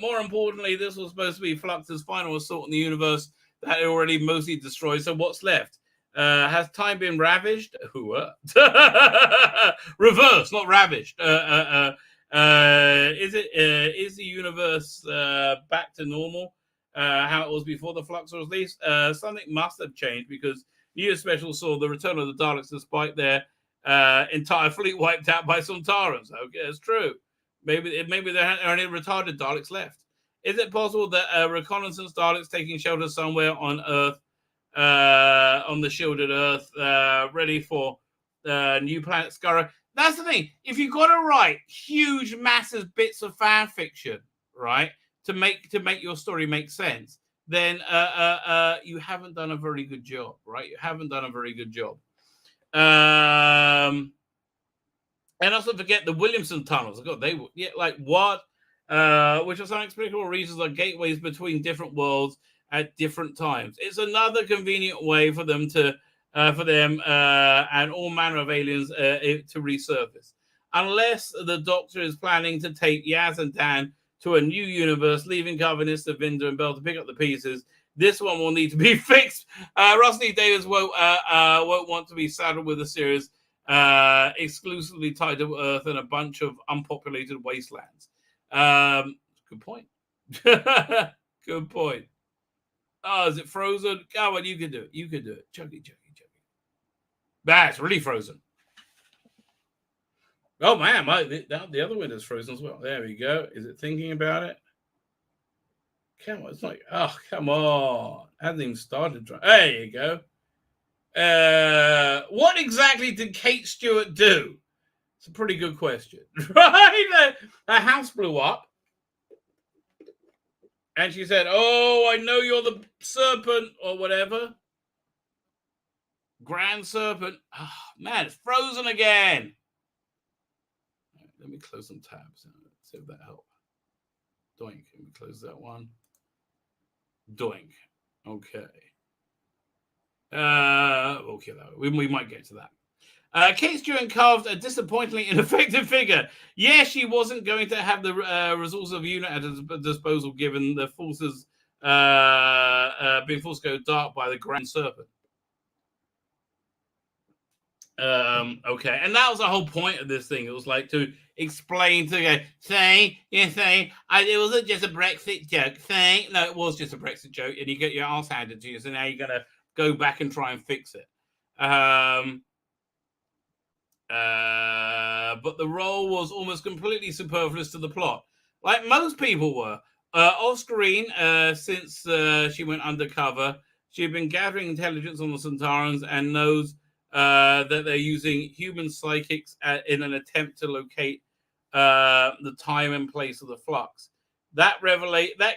More importantly, this was supposed to be Flux's final assault on the universe that had already mostly destroyed. So what's left? Has time been ravaged? Reverse, not ravaged. Is the universe back to normal? How it was before the Flux was released? Something must have changed because New Special saw the return of the Daleks despite their entire fleet wiped out by Sontarans. Okay, it's true. Maybe there are any retarded Daleks left. Is it possible that reconnaissance Daleks taking shelter somewhere on Earth, on the shielded Earth, ready for new planet Skara? That's the thing. If you've got to write huge, massive bits of fan fiction, right, to make your story make sense, then you haven't done a very good job, right? You haven't done a very good job. And also forget the Williamson tunnels. God, they were what? Which for some inexplicable reasons are gateways between different worlds at different times. It's another convenient way for them to and all manner of aliens to resurface. Unless the Doctor is planning to take Yaz and Dan to a new universe, leaving Carvanista, Vinder, and Bell to pick up the pieces, this one will need to be fixed. Rusty Davis won't want to be saddled with a series exclusively tied to Earth and a bunch of unpopulated wastelands. Good point. Good point. Oh, is it frozen? Come on, you can do it. You can do it. Chuggy. It's really frozen. Oh, man. The other window's frozen as well. There we go. Is it thinking about it? Come on. It's like, oh, come on. Hasn't even started. There you go. What exactly did Kate Stewart do? It's a pretty good question. Right? Her house blew up. And she said, oh, I know you're the serpent or whatever. Grand Serpent. Oh, man, it's frozen again. Right, let me close some tabs. See if that helps. Doink. Let me close that one. Doink. Okay. Okay, we might get to that. Kate Stewart carved a disappointingly ineffective figure. Yes, she wasn't going to have the resources of unit at her disposal given the forces being forced to go dark by the Grand Serpent. Okay, and that was the whole point of this thing. It was like to explain to go, it wasn't just a Brexit joke. No, it was just a Brexit joke, and you get your ass handed to you, so now you're going to go back and try and fix it. But the role was almost completely superfluous to the plot, like most people were. Off screen, since she went undercover, she had been gathering intelligence on the Sontarans and knows that they're using human psychics in an attempt to locate the time and place of the flux. That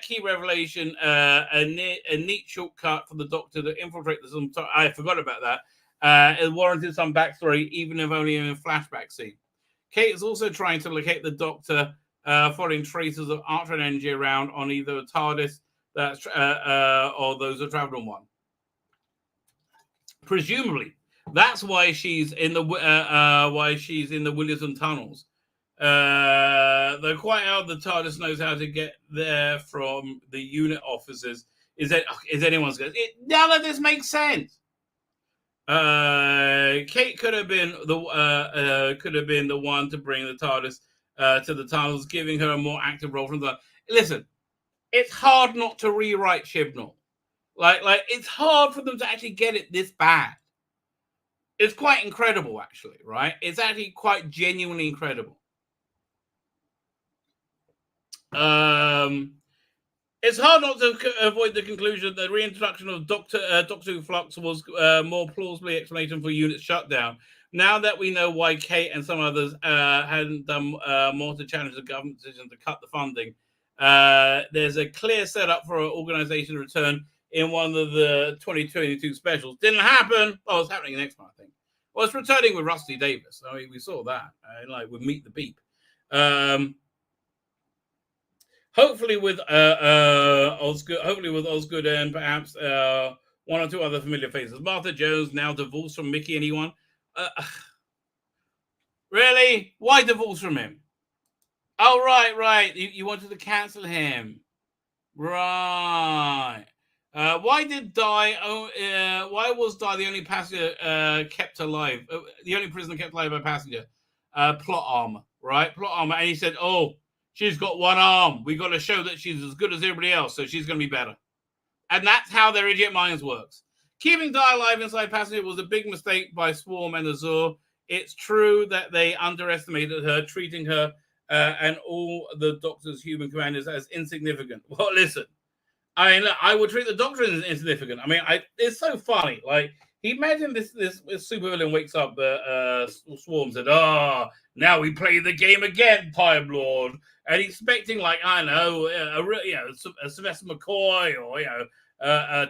key revelation, a neat shortcut for the Doctor to infiltrate the system. I forgot about that. It warranted some backstory, even if only in a flashback scene. Kate is also trying to locate the Doctor, following traces of Archer energy around on either a TARDIS or those who traveled on one. Presumably, that's why she's in the Williamson tunnels. Though quite how the TARDIS knows how to get there from the unit officers is anyone's guess. None of this makes sense. Kate could have been the one to bring the TARDIS to the tunnels, giving her a more active role from the. Listen, it's hard not to rewrite Chibnall. Like it's hard for them to actually get it this bad. It's quite incredible, actually, right? It's actually quite genuinely incredible. It's hard not to avoid the conclusion that the reintroduction of Doctor Who Flux was more plausibly explanation for unit shutdown. Now that we know why Kate and some others hadn't done more to challenge the government decision to cut the funding, there's a clear setup for an organisation to return in one of the 2022 specials. Didn't happen. Oh, it's happening next month, I think. Well, it's returning with Rusty Davis. I mean, we saw that, like with Meet the Beep. Hopefully with Osgood and perhaps one or two other familiar faces. Martha Jones, now divorced from Mickey. Anyone? Really? Why divorce from him? Oh, right. You wanted to cancel him. Right. Why was Di the only passenger kept alive? The only prisoner kept alive by a passenger? Plot armor, right? Plot armor. And he said, oh, she's got one arm. We got to show that she's as good as everybody else, so she's going to be better. And that's how their idiot minds works. Keeping Di alive inside passenger was a big mistake by Swarm and Azure. It's true that they underestimated her, treating her and all the Doctor's human commanders as insignificant. Well, listen. I mean, look, I would treat the Doctor as insignificant. I mean, it's so funny. Like, imagine this supervillain wakes up, Swarm said, now we play the game again, Time Lord. And he's expecting, like, I don't know, a Sylvester McCoy or,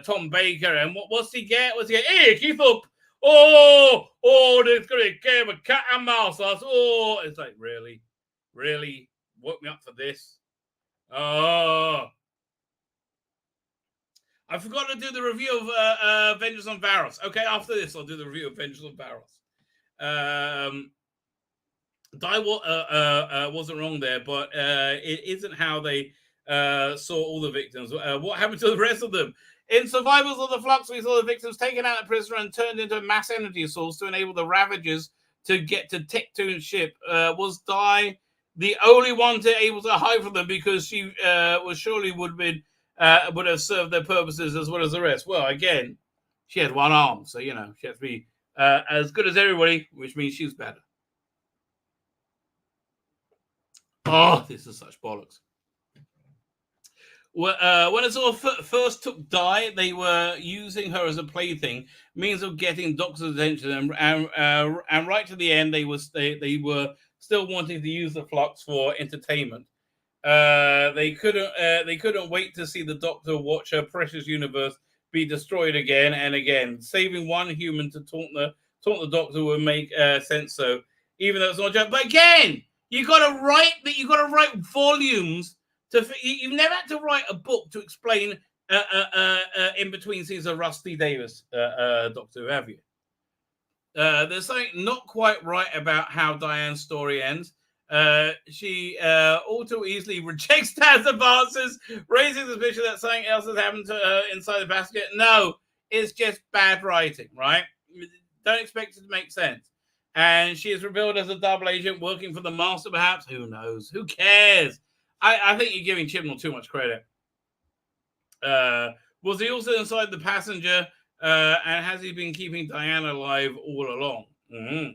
Tom Baker. And what's he get? Hey, keep up. Oh, there's going to be a game of cat and mouse. Oh, it's like, really? Woke me up for this? Oh. I forgot to do the review of Vengeance on Varos. Okay, after this, I'll do the review of Vengeance on Varos. Di wasn't wrong there, but it isn't how they saw all the victims. What happened to the rest of them? In Survivors of the Flux, we saw the victims taken out of prisoner and turned into a mass energy source to enable the Ravagers to get to Tectoon's ship. Was Di the only one able to hide from them because she would have served their purposes as well as the rest? Well, again, she had one arm, so, she has to be as good as everybody, which means she's better. Oh, this is such bollocks. When Azor first took Di, they were using her as a plaything, means of getting Doctor's attention, and right to the end, they were still wanting to use the Flux for entertainment. They couldn't wait to see the Doctor watch her precious universe be destroyed again and again. Saving one human to taunt the Doctor would make sense. So even though it's not a joke, but again, you got to write volumes. You've never had to write a book to explain in between scenes of Rusty Davis, Doctor Who, have you? There's something not quite right about how Diane's story ends. She all too easily rejects Dad's advances, raising the suspicion that something else has happened to her inside the basket. No, it's just bad writing, right? Don't expect it to make sense. And she is revealed as a double agent working for the Master, perhaps. Who knows? Who cares? I think you're giving Chibnall too much credit. Was he also inside the passenger? And has he been keeping Diana alive all along? Mm-hmm.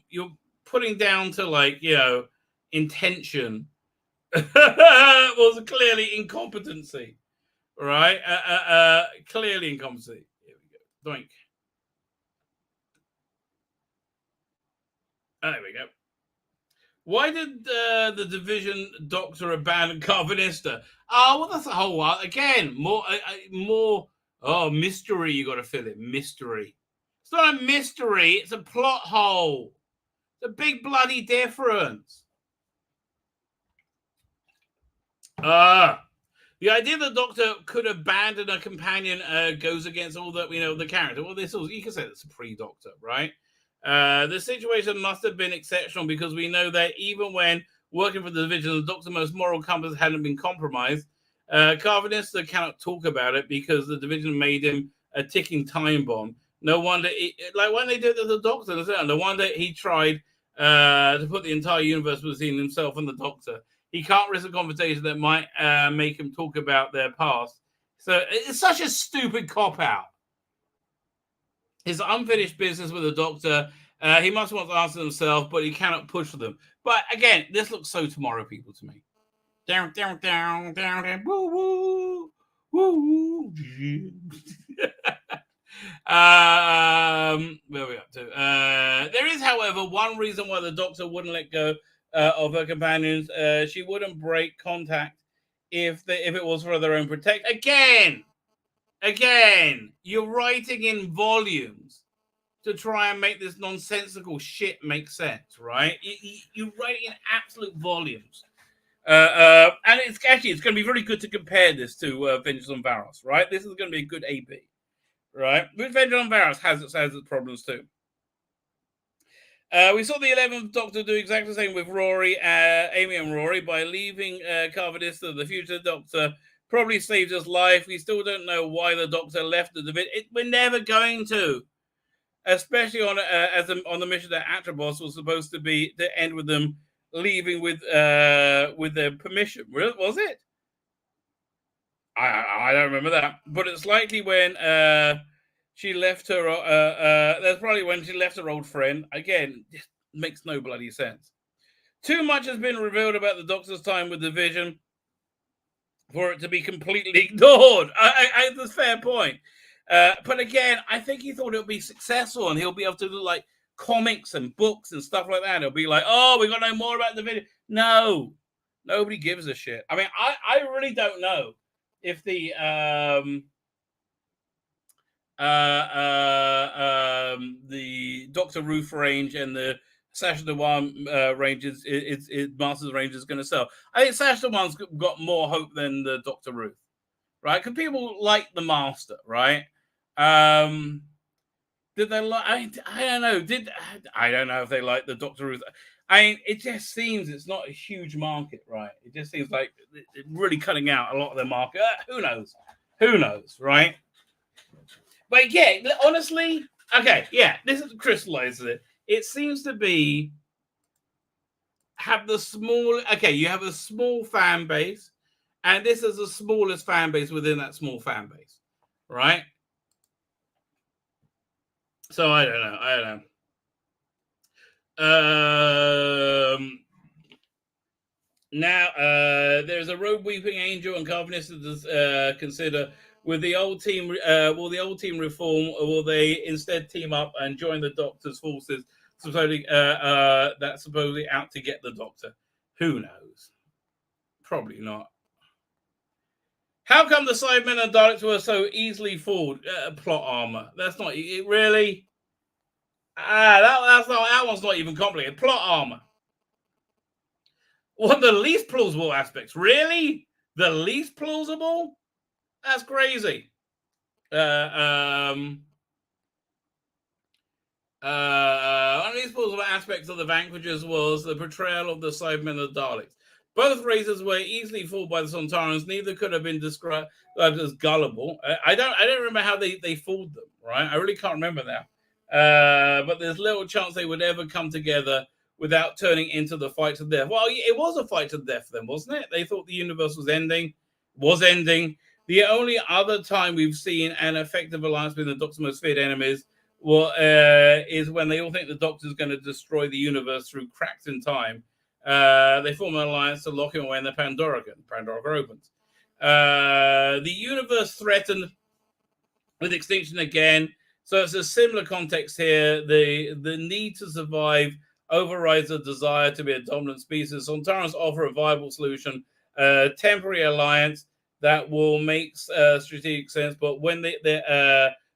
You're putting down to intention was clearly incompetency. right? Clearly incompetent. Here we go. Doink. There we go. Why did the division doctor abandon Carvanista? Oh, well, that's a whole lot. Again, more. Oh, mystery. You got to fill in mystery. It's not a mystery. It's a plot hole. It's a big bloody difference. The idea the Doctor could abandon a companion goes against all the the character. Well, you can say that's a pre-Doctor, right? The situation must have been exceptional because we know that even when working for the division, the Doctor's most moral compass hadn't been compromised. Carvanista cannot talk about it because the division made him a ticking time bomb. No wonder, like when they did it to the Doctor, no wonder he tried to put the entire universe between himself and the Doctor. He can't risk a conversation that might make him talk about their past. So it's such a stupid cop-out. His unfinished business with the Doctor, he must want to answer himself, but he cannot push for them. But again, this looks so Tomorrow People to me. Down, down, down, down, down, woo, woo, woo. Where are we up to? There is, however, one reason why the Doctor wouldn't let go of her companions. She wouldn't break contact if it was for their own protection. Again, you're writing in volumes to try and make this nonsensical shit make sense, right? You write it in absolute volumes. And it's going to be very good to compare this to Vengeance on Varos, right? This is going to be a good AB, right? But Vengeance on Varos has its problems too. We saw the 11th Doctor do exactly the same with Rory, Amy and Rory, by leaving Carvanista. The future Doctor probably saved his life. We still don't know why the Doctor left the division. We're never going to, especially on the mission that Atrabos was supposed to end with them leaving with their permission. Was it? I don't remember that, but it's likely when she left her. That's probably when she left her old friend. Again, it makes no bloody sense. Too much has been revealed about the Doctor's time with the Vision for it to be completely ignored. That's a fair point. But again, I think he thought it would be successful and he'll be able to do like comics and books and stuff like that. He'll be like, oh, we got to know more about the Vision. No, nobody gives a shit. I mean, I really don't know if the Doctor Ruth range and the Sacha Dhawan range is Masters range is going to sell. I think Sacha Dhawan's got more hope than the Doctor Ruth, right? Because people like the Master, right? Did they like? I don't know. I don't know if they like the Doctor Ruth. I mean, it just seems it's not a huge market, right? It just seems like it's really cutting out a lot of their market. Who knows? Who knows, right? But yeah, honestly, okay, yeah, this is crystallizes it. It seems to be you have a small fan base, and this is the smallest fan base within that small fan base, right? So I don't know. Now there's a road weeping angel and Carvanista to consider. Will the old team reform, or will they instead team up and join the Doctor's forces? Supposedly out to get the Doctor. Who knows? Probably not. How come the Cybermen and Daleks were so easily fooled? Plot armor. That's not it. Really. That one's not even complicated. Plot armor. One of the least plausible aspects. Really? The least plausible? That's crazy. One of these plausible aspects of the Vanquishers was the portrayal of the Cybermen and the Daleks. Both races were easily fooled by the Sontarans. Neither could have been described as gullible. I don't remember how they fooled them, right? I really can't remember now. But there's little chance they would ever come together without turning into the fight to death. Well, it was a fight to death then, wasn't it? They thought the universe was ending. The only other time we've seen an effective alliance with the Doctor's most feared enemies is when they all think the Doctor's going to destroy the universe through cracks in time. They form an alliance to lock him away in the Pandora opens. The universe threatened with extinction again. So it's a similar context here. The need to survive overrides the desire to be a dominant species. Sontarans offer a viable solution, a temporary alliance that will make strategic sense, but when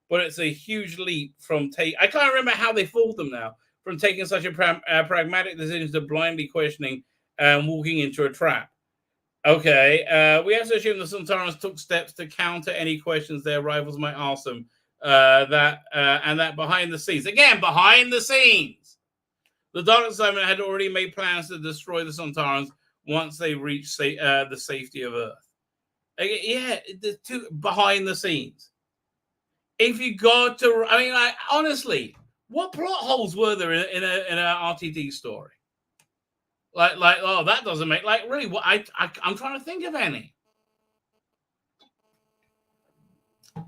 but it's a huge leap from I can't remember how they fooled them now, from taking such a pragmatic decision to blindly questioning and walking into a trap. Okay, we have to assume the Sontarans took steps to counter any questions their rivals might ask them. And that behind the scenes, the Dark Side had already made plans to destroy the Sontarans once they reached the safety of Earth. Yeah, the two behind the scenes. If you got to, I mean, honestly, what plot holes were there in an RTD story? Like, oh, that doesn't make, like, really, what I'm trying to think of any.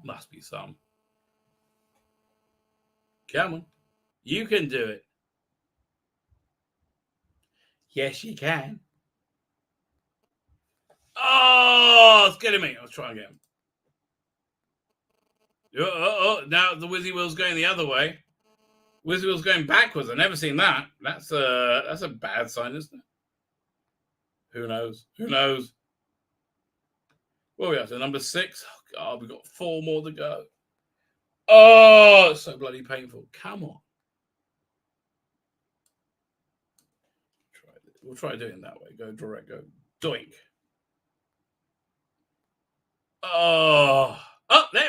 Must be some. Come on. You can do it. Yes, you can. Oh, it's getting me. Let's try again. Now the Wizzy Wheel's going the other way. Wizzy Wheel's going backwards. I've never seen that. That's a bad sign, isn't it? Who knows? Who knows? What are we up to? Number 6? Oh, God, we've got 4 more to go. Oh, it's so bloody painful. Come on. We'll try doing it that way. Go direct. Go doink. Oh, there.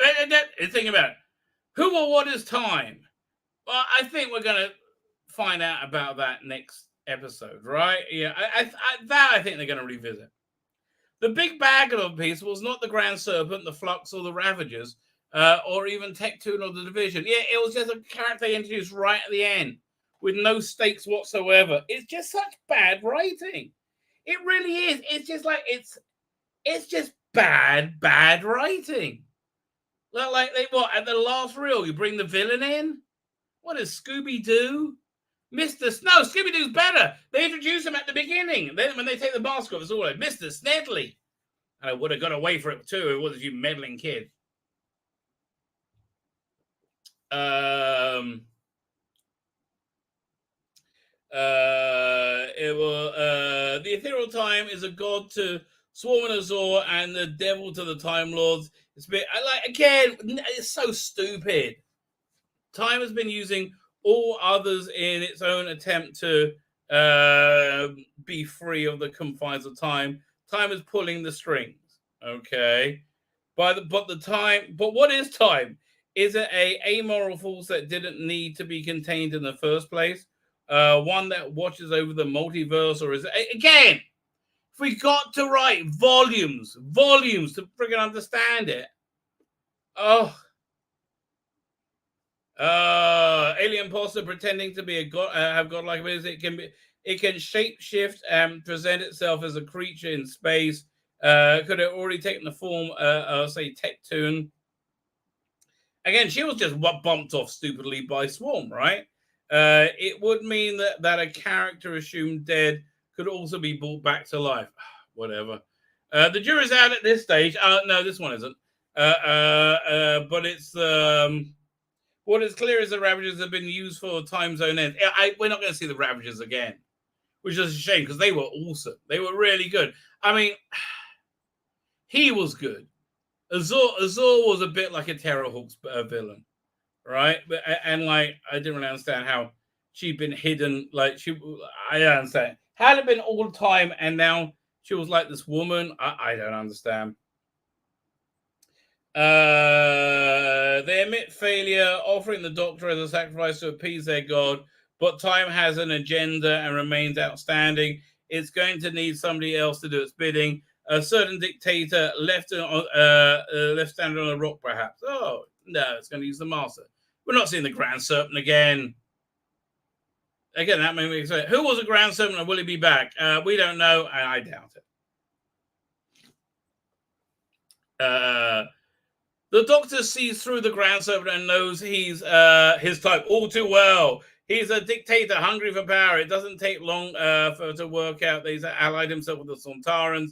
Think about it. Who or what is time? Well, I think we're going to find out about that next episode, right? Yeah, I think they're going to revisit. The big bag of the piece was not the Grand Serpent, the Flux, or the Ravagers, or even Tectoon or the Division. Yeah, it was just a character introduced right at the end with no stakes whatsoever. It's just such bad writing. It really is. It's just like it's just bad writing. Like what at the last reel you bring the villain in? What is Scooby-Doo? Scooby-Doo's better. They introduce him at the beginning. Then when they take the mask off, it's all like Mr. Snedley. And I would have got away for it too. It was you meddling kid. The ethereal time is a god to Swarm and Azor and the devil to the Time Lords. It's a bit it's so stupid. Time has been using all others in its own attempt to be free of the confines of time. Time is pulling the strings. Okay. But what is time? Is it a amoral force that didn't need to be contained in the first place? One that watches over the multiverse, or is it again? If we got to write volumes to friggin' understand it. Alien poster pretending to be a god, have godlike abilities. It can shape shift and present itself as a creature in space. Could it already taken the form, say, Tectoon? Again, she was just bumped off stupidly by Swarm, right? It would mean that a character assumed dead could also be brought back to life. Whatever. The jury's out at this stage. No, this one isn't. But it's what is clear is the Ravagers have been used for time zone ends. We're not going to see the Ravagers again, which is a shame because they were awesome. They were really good. I mean, he was good. Azor was a bit like a Terrorhawks villain, right? And like I didn't really understand how she'd been hidden. Like I don't understand. Had it been all the time and now she was like this woman? I don't understand. They admit failure, offering the Doctor as a sacrifice to appease their god, but time has an agenda and remains outstanding. It's going to need somebody else to do its bidding. A certain dictator left standing on a rock, perhaps. Oh, no, it's going to use the Master. We're not seeing the Grand Serpent again. Again, that made me excited. Who was a Grand Serpent and will he be back? We don't know, and I doubt it. The Doctor sees through the Grand Serpent and knows he's his type all too well. He's a dictator hungry for power. It doesn't take long to work out that he's allied himself with the Sontarans.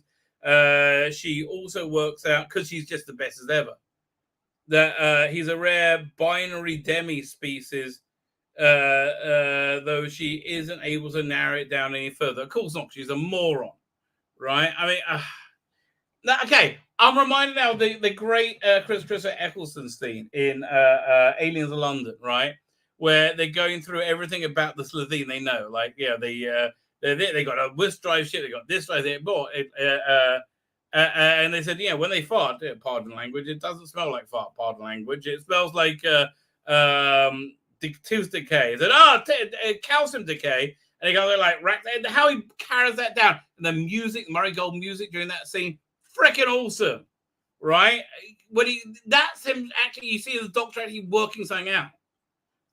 She also works out, because she's just the best as ever, that he's a rare binary demi-species, though she isn't able to narrow it down any further. Of course not, she's a moron, right? I mean, okay, I'm reminded now of the great Christopher Eccleston scene in Aliens of London, right? Where they're going through everything about the Slovene they know. Like, yeah, they got a whisk drive shit, they got this, they bought it, and they said, yeah, when they fart, pardon language, it doesn't smell like fart, pardon language. It smells like tooth decay. They said, calcium decay. And they go, like, how he carries that down. And the music, Murray Gold music during that scene, freaking awesome, right? When that's him actually, you see the doctor actually working something out.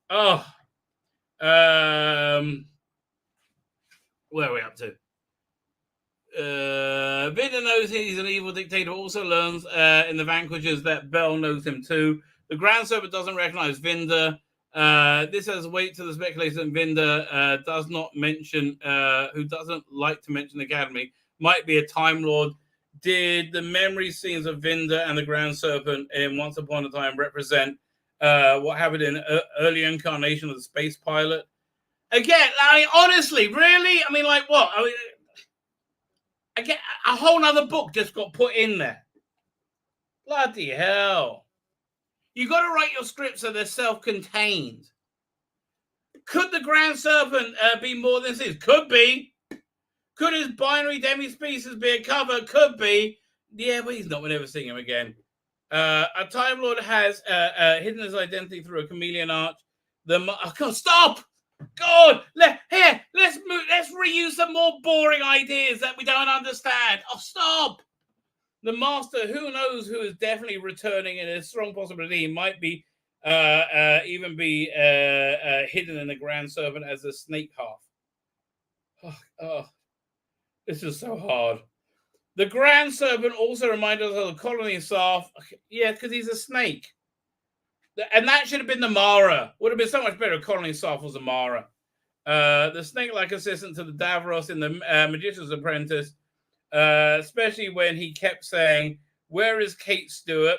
Oh, where are we up to? Vinder knows he's an evil dictator, also learns in the Vanquishers that Bell knows him too. The Grand Serpent doesn't recognize Vinder. This has weight to the speculation that Vinder does not mention, who doesn't like to mention the Academy, might be a Time Lord. Did the memory scenes of Vinder and the Grand Serpent in Once Upon a Time represent what happened in early incarnation of the space pilot? Again, I mean, honestly, really? I mean, like, what? I mean, again, a whole nother book just got put in there. Bloody hell. You got to write your scripts so they're self-contained. Could the Grand Serpent be more than this? Could be. Could his binary demi-species be a cover? Could be. Yeah, but he's not. We'll never see him again. A Time Lord has hidden his identity through a chameleon arch. Stop! God, let's reuse some more boring ideas that we don't understand. Oh, stop! The Master, who knows, who is definitely returning, and a strong possibility he might be even be hidden in the Grand Serpent as a snake half. Oh, this is so hard. The Grand Serpent also reminded us of the colony staff. Yeah, because he's a snake. And that should have been the Mara. Would have been so much better if colony staff was a Mara. The snake-like assistant to the Davros in the Magician's Apprentice, especially when he kept saying, "Where is Kate Stewart?"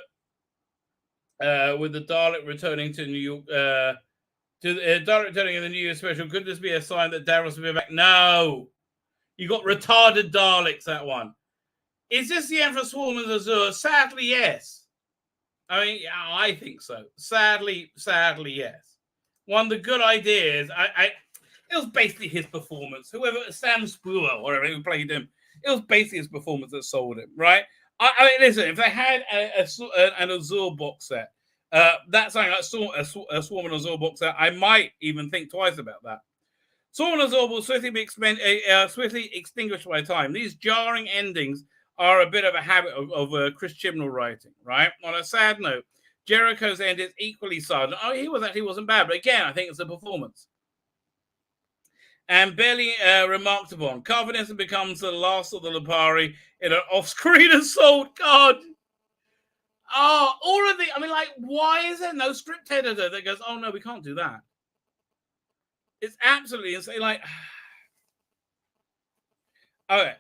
With the Dalek returning to New York, Dalek returning in the New Year special. Could this be a sign that Davros will be back? No, you got retarded Daleks. That one. Is this the Emperor Swarmans Azure? Sadly, yes. I mean, yeah, I think so. Sadly, yes. One of the good ideas, it was basically his performance. Whoever, Sam Spruill, or whoever who played him, it was basically his performance that sold him, right? I mean, listen, if they had an Azure box set, that's something like a Swarm and Azure box set, I might even think twice about that. Swarm and Azure will swiftly extinguished by time. These jarring endings are a bit of a habit of Chris Chibnall writing, right? On a sad note, Jericho's end is equally sad. Oh, he wasn't bad, but again, I think it's a performance. And barely remarked upon. Confidence becomes the last of the Lipari in an off-screen assault. God. Oh, all of the, I mean, like, why is there no script editor that goes, oh, no, we can't do that? It's absolutely insane. Like, okay,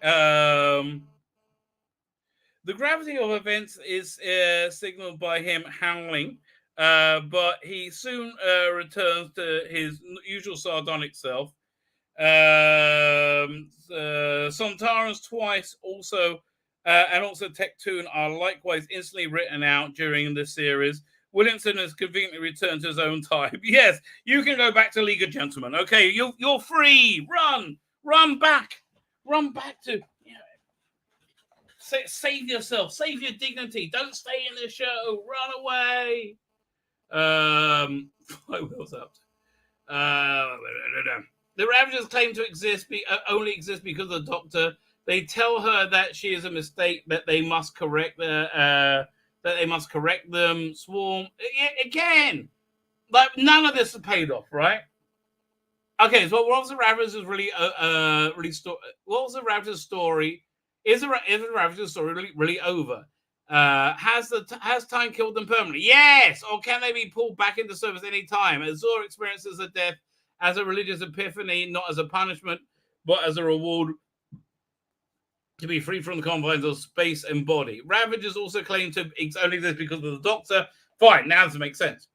the gravity of events is signaled by him howling, but he soon returns to his usual sardonic self. Sontarans twice also, and also Tectoon are likewise instantly written out during the series. Williamson has conveniently returned to his own time. Yes, you can go back to League of Gentlemen. Okay, you're free. Run back to. Save yourself. Save your dignity. Don't stay in the show. Run away. What else up? The Ravagers claim to only exist because of the Doctor. They tell her that she is a mistake, that they must correct them. Swarm again. Like, none of this is paid off, right? Okay, so what was the Ravagers really? What was the Ravagers story? Is the Ravagers story really over? Has time killed them permanently? Yes, or can they be pulled back into service any time? Azure experiences a death as a religious epiphany, not as a punishment, but as a reward to be free from the confines of space and body. Ravagers also claim to only this because of the Doctor. Fine, now this makes sense.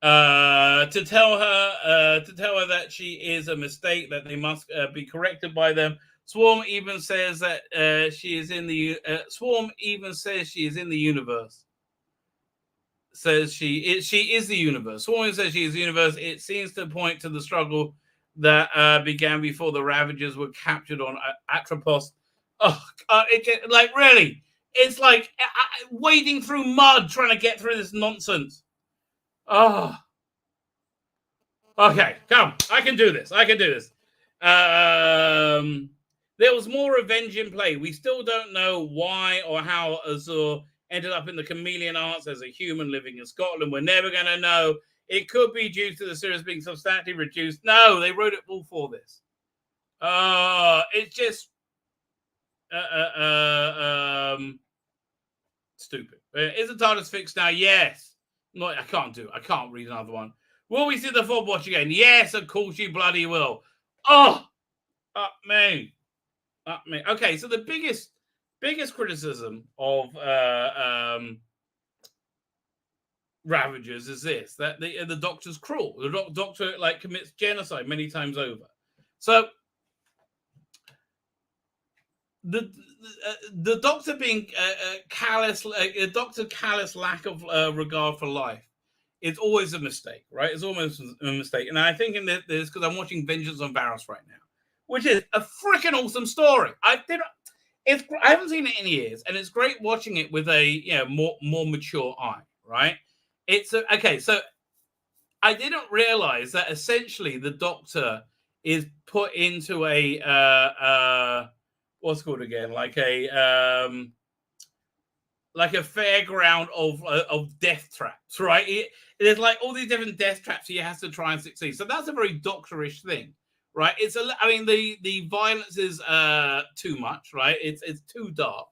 To tell her that she is a mistake, that they must be corrected by them. Swarm even says that she is in the Swarm even says she is in the universe. Says she is the universe. Swarm says she is the universe. It seems to point to the struggle that began before the Ravagers were captured on Atropos. Oh, like really, it's like wading through mud trying to get through this nonsense. Oh. Okay, come. I can do this. There was more revenge in play. We still don't know why or how Azur ended up in the chameleon arts as a human living in Scotland. We're never going to know. It could be due to the series being substantially reduced. No, they wrote it all for this. It's just stupid. Is the TARDIS fixed now? Yes. No, I can't read another one. Will we see the Fob Watch again? Yes, of course you bloody will. Oh, up me. Okay, so the biggest criticism of Ravagers is this: that the Doctor's cruel. The Doctor commits genocide many times over. So the Doctor being callous, Doctor callous lack of regard for life. It's always a mistake, right? It's almost a mistake. And I think in this, because I'm watching Vengeance on Varos right now, which is a freaking awesome story. I haven't seen it in years, and it's great watching it with a more mature eye, right? Okay, so I didn't realize that essentially the Doctor is put into a what's it called again? Like a fairground of death traps, right? There's like all these different death traps he has to try and succeed. So that's a very Doctorish thing, right? The violence is too much, right? It's too dark,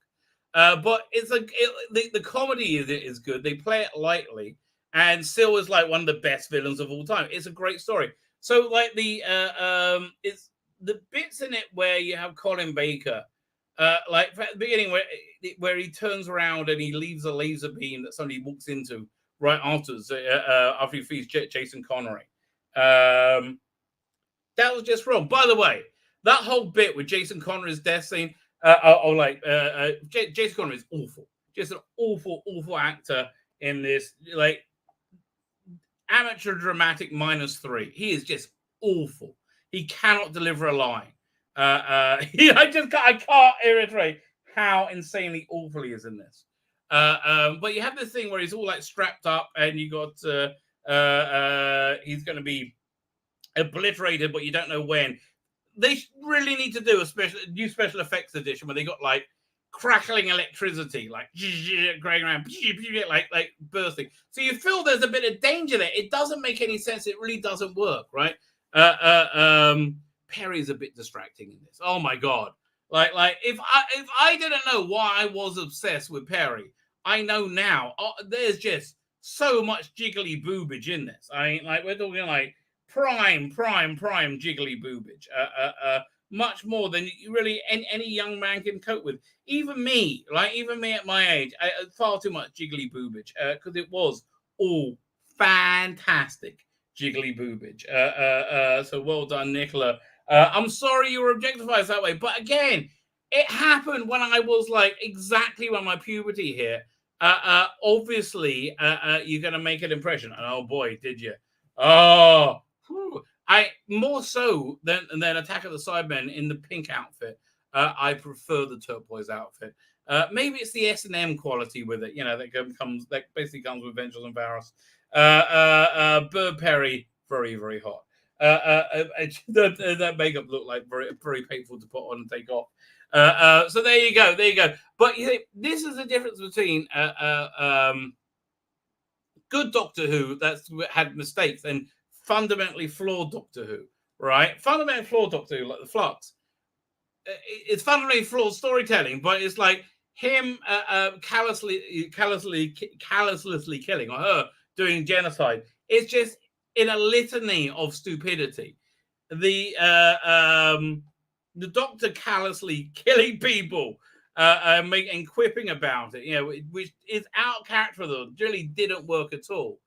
but it's the comedy is good. They play it lightly, and Syl is like one of the best villains of all time. It's a great story. So it's the bits in it where you have Colin Baker. At the beginning where he turns around and he leaves a laser beam that somebody walks into right afterwards after he feeds Jason Connery. That was just wrong. By the way, that whole bit with Jason Connery's death scene, Jason Connery is awful. Just an awful actor in this. Like amateur dramatic -3. He is just awful. He cannot deliver a line. I can't reiterate how insanely awful he is in this. But you have this thing where he's all strapped up, and you got he's going to be obliterated, but you don't know when. They really need to do a new special effects edition where they got crackling electricity, going around, like bursting. So you feel there's a bit of danger there. It doesn't make any sense. It really doesn't work, right? Perry's a bit distracting in this. Oh my god! If I didn't know why I was obsessed with Perry, I know now. There's just so much jiggly boobage in this. We're talking prime jiggly boobage. Much more than really any young man can cope with. Even me at my age, far too much jiggly boobage because it was all fantastic jiggly boobage. So well done, Nicola. I'm sorry you were objectified that way, but again, it happened when I was exactly when my puberty hit. Obviously, you're going to make an impression. And oh boy, did you. Oh, whew. I more so than Attack of the Cybermen in the pink outfit. I prefer the turquoise outfit. Maybe it's the S&M quality with it, that basically comes with Vengeance on Varos. Bird Perry, very, very hot. That makeup looked like very, very painful to put on and take off. So there you go. But this is the difference between good Doctor Who that's had mistakes and fundamentally flawed Doctor Who, right? Fundamentally flawed Doctor Who, like the Flux. It's fundamentally flawed storytelling, but it's like him callously killing, or her doing genocide. It's just in a litany of stupidity. The the Doctor callously killing people, and quipping about it, which is out of character, though, really didn't work at all.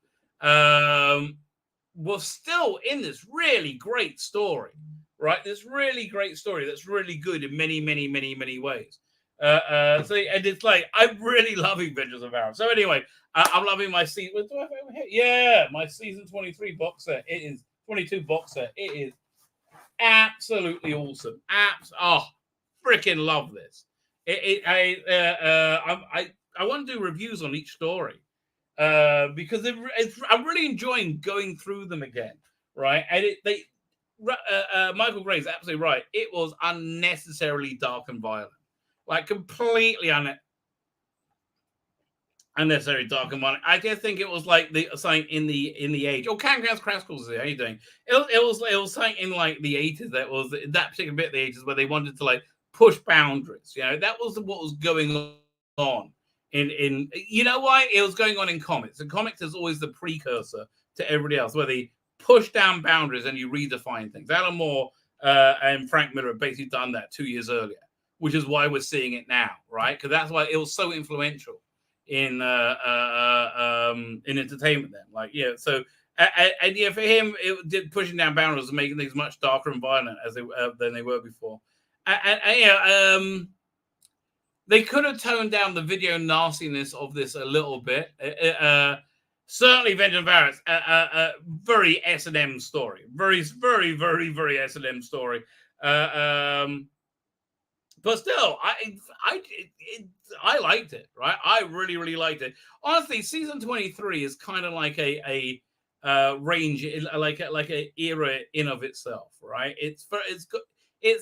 Was still in this really great story, right? This really great story that's really good in many, many, many, many ways. And it's like, I'm really loving Vengeance of Varan. So anyway, I'm loving my season. Do I have it over here? Yeah, my season 23 box set. It is 22 box set. It is absolutely awesome. Freaking love this. I want to do reviews on each story because I'm really enjoying going through them again, right? And Michael Gray's absolutely right. It was unnecessarily dark and violent, like completely unnecessary dark and violent. I just think it was like something in the age. Oh, Cancun's Crashcalls, how you doing? It was something in like the 80s that was that particular bit of the 80s where they wanted to like push boundaries. That was what was going on in you know why it was going on in comics. And comics is always the precursor to everybody else, where they push down boundaries and you redefine things. Alan Moore and Frank Miller have basically done that 2 years earlier, which is why we're seeing it now, right? Because that's why it was so influential in entertainment then. So for him it did pushing down boundaries and making things much darker and violent than they were before. They could have toned down the video nastiness of this a little bit. Certainly Vengeance of Varan, very S&M story, very, very, very, very S&M story. But still, I liked it, right? I really, really liked it. Honestly, season 23 is kind of like a range, like an era in of itself, right? It's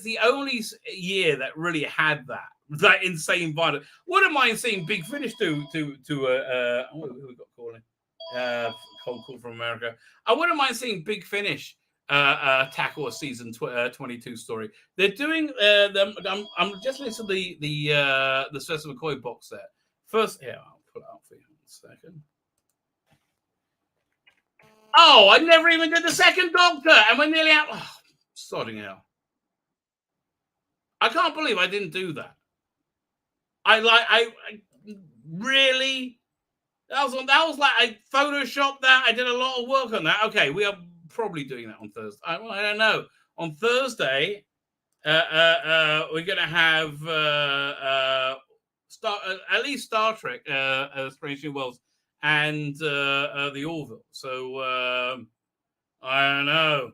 the only year that really had that insane violence. Wouldn't mind seeing Big Finish who we got calling? Cold call from America. I wouldn't mind seeing Big Finish tackle a season 22 story. They're doing I'm just listening to the Sylvester McCoy box set. First, here, I'll pull it up for you in a second. Oh, I never even did the second Doctor, and we're nearly out. Oh, sodding hell. I can't believe I didn't do that. I really, that was like I photoshopped that. I did a lot of work on that. Okay, we are probably doing that on Thursday. I don't know. On Thursday, we're going to have at least Star Trek, Strange New Worlds, and the Orville. So I don't know.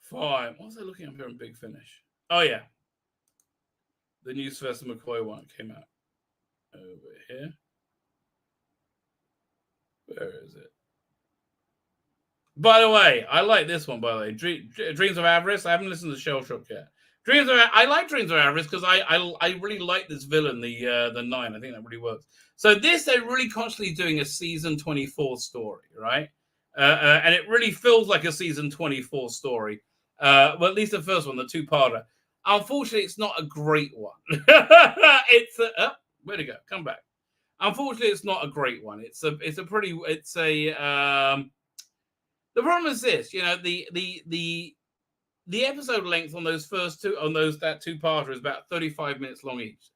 Fine. What was I looking up here on Big Finish? Oh yeah, the new Sylvester McCoy one came out over here. Where is it? By the way, I like this one, by the way. Dreams of Avarice. I haven't listened to Shell Shock yet. I like Dreams of Avarice because I really like this villain, the 9. I think that really works. So they're really constantly doing a season 24 story, right? And it really feels like a season 24 story. Well, at least the first one, the 2-parter. Unfortunately, it's not a great one. Where'd it go? Come back. Unfortunately, it's not a great one. The problem is this, the episode length on those first two, that 2-parter is about 35 minutes long each.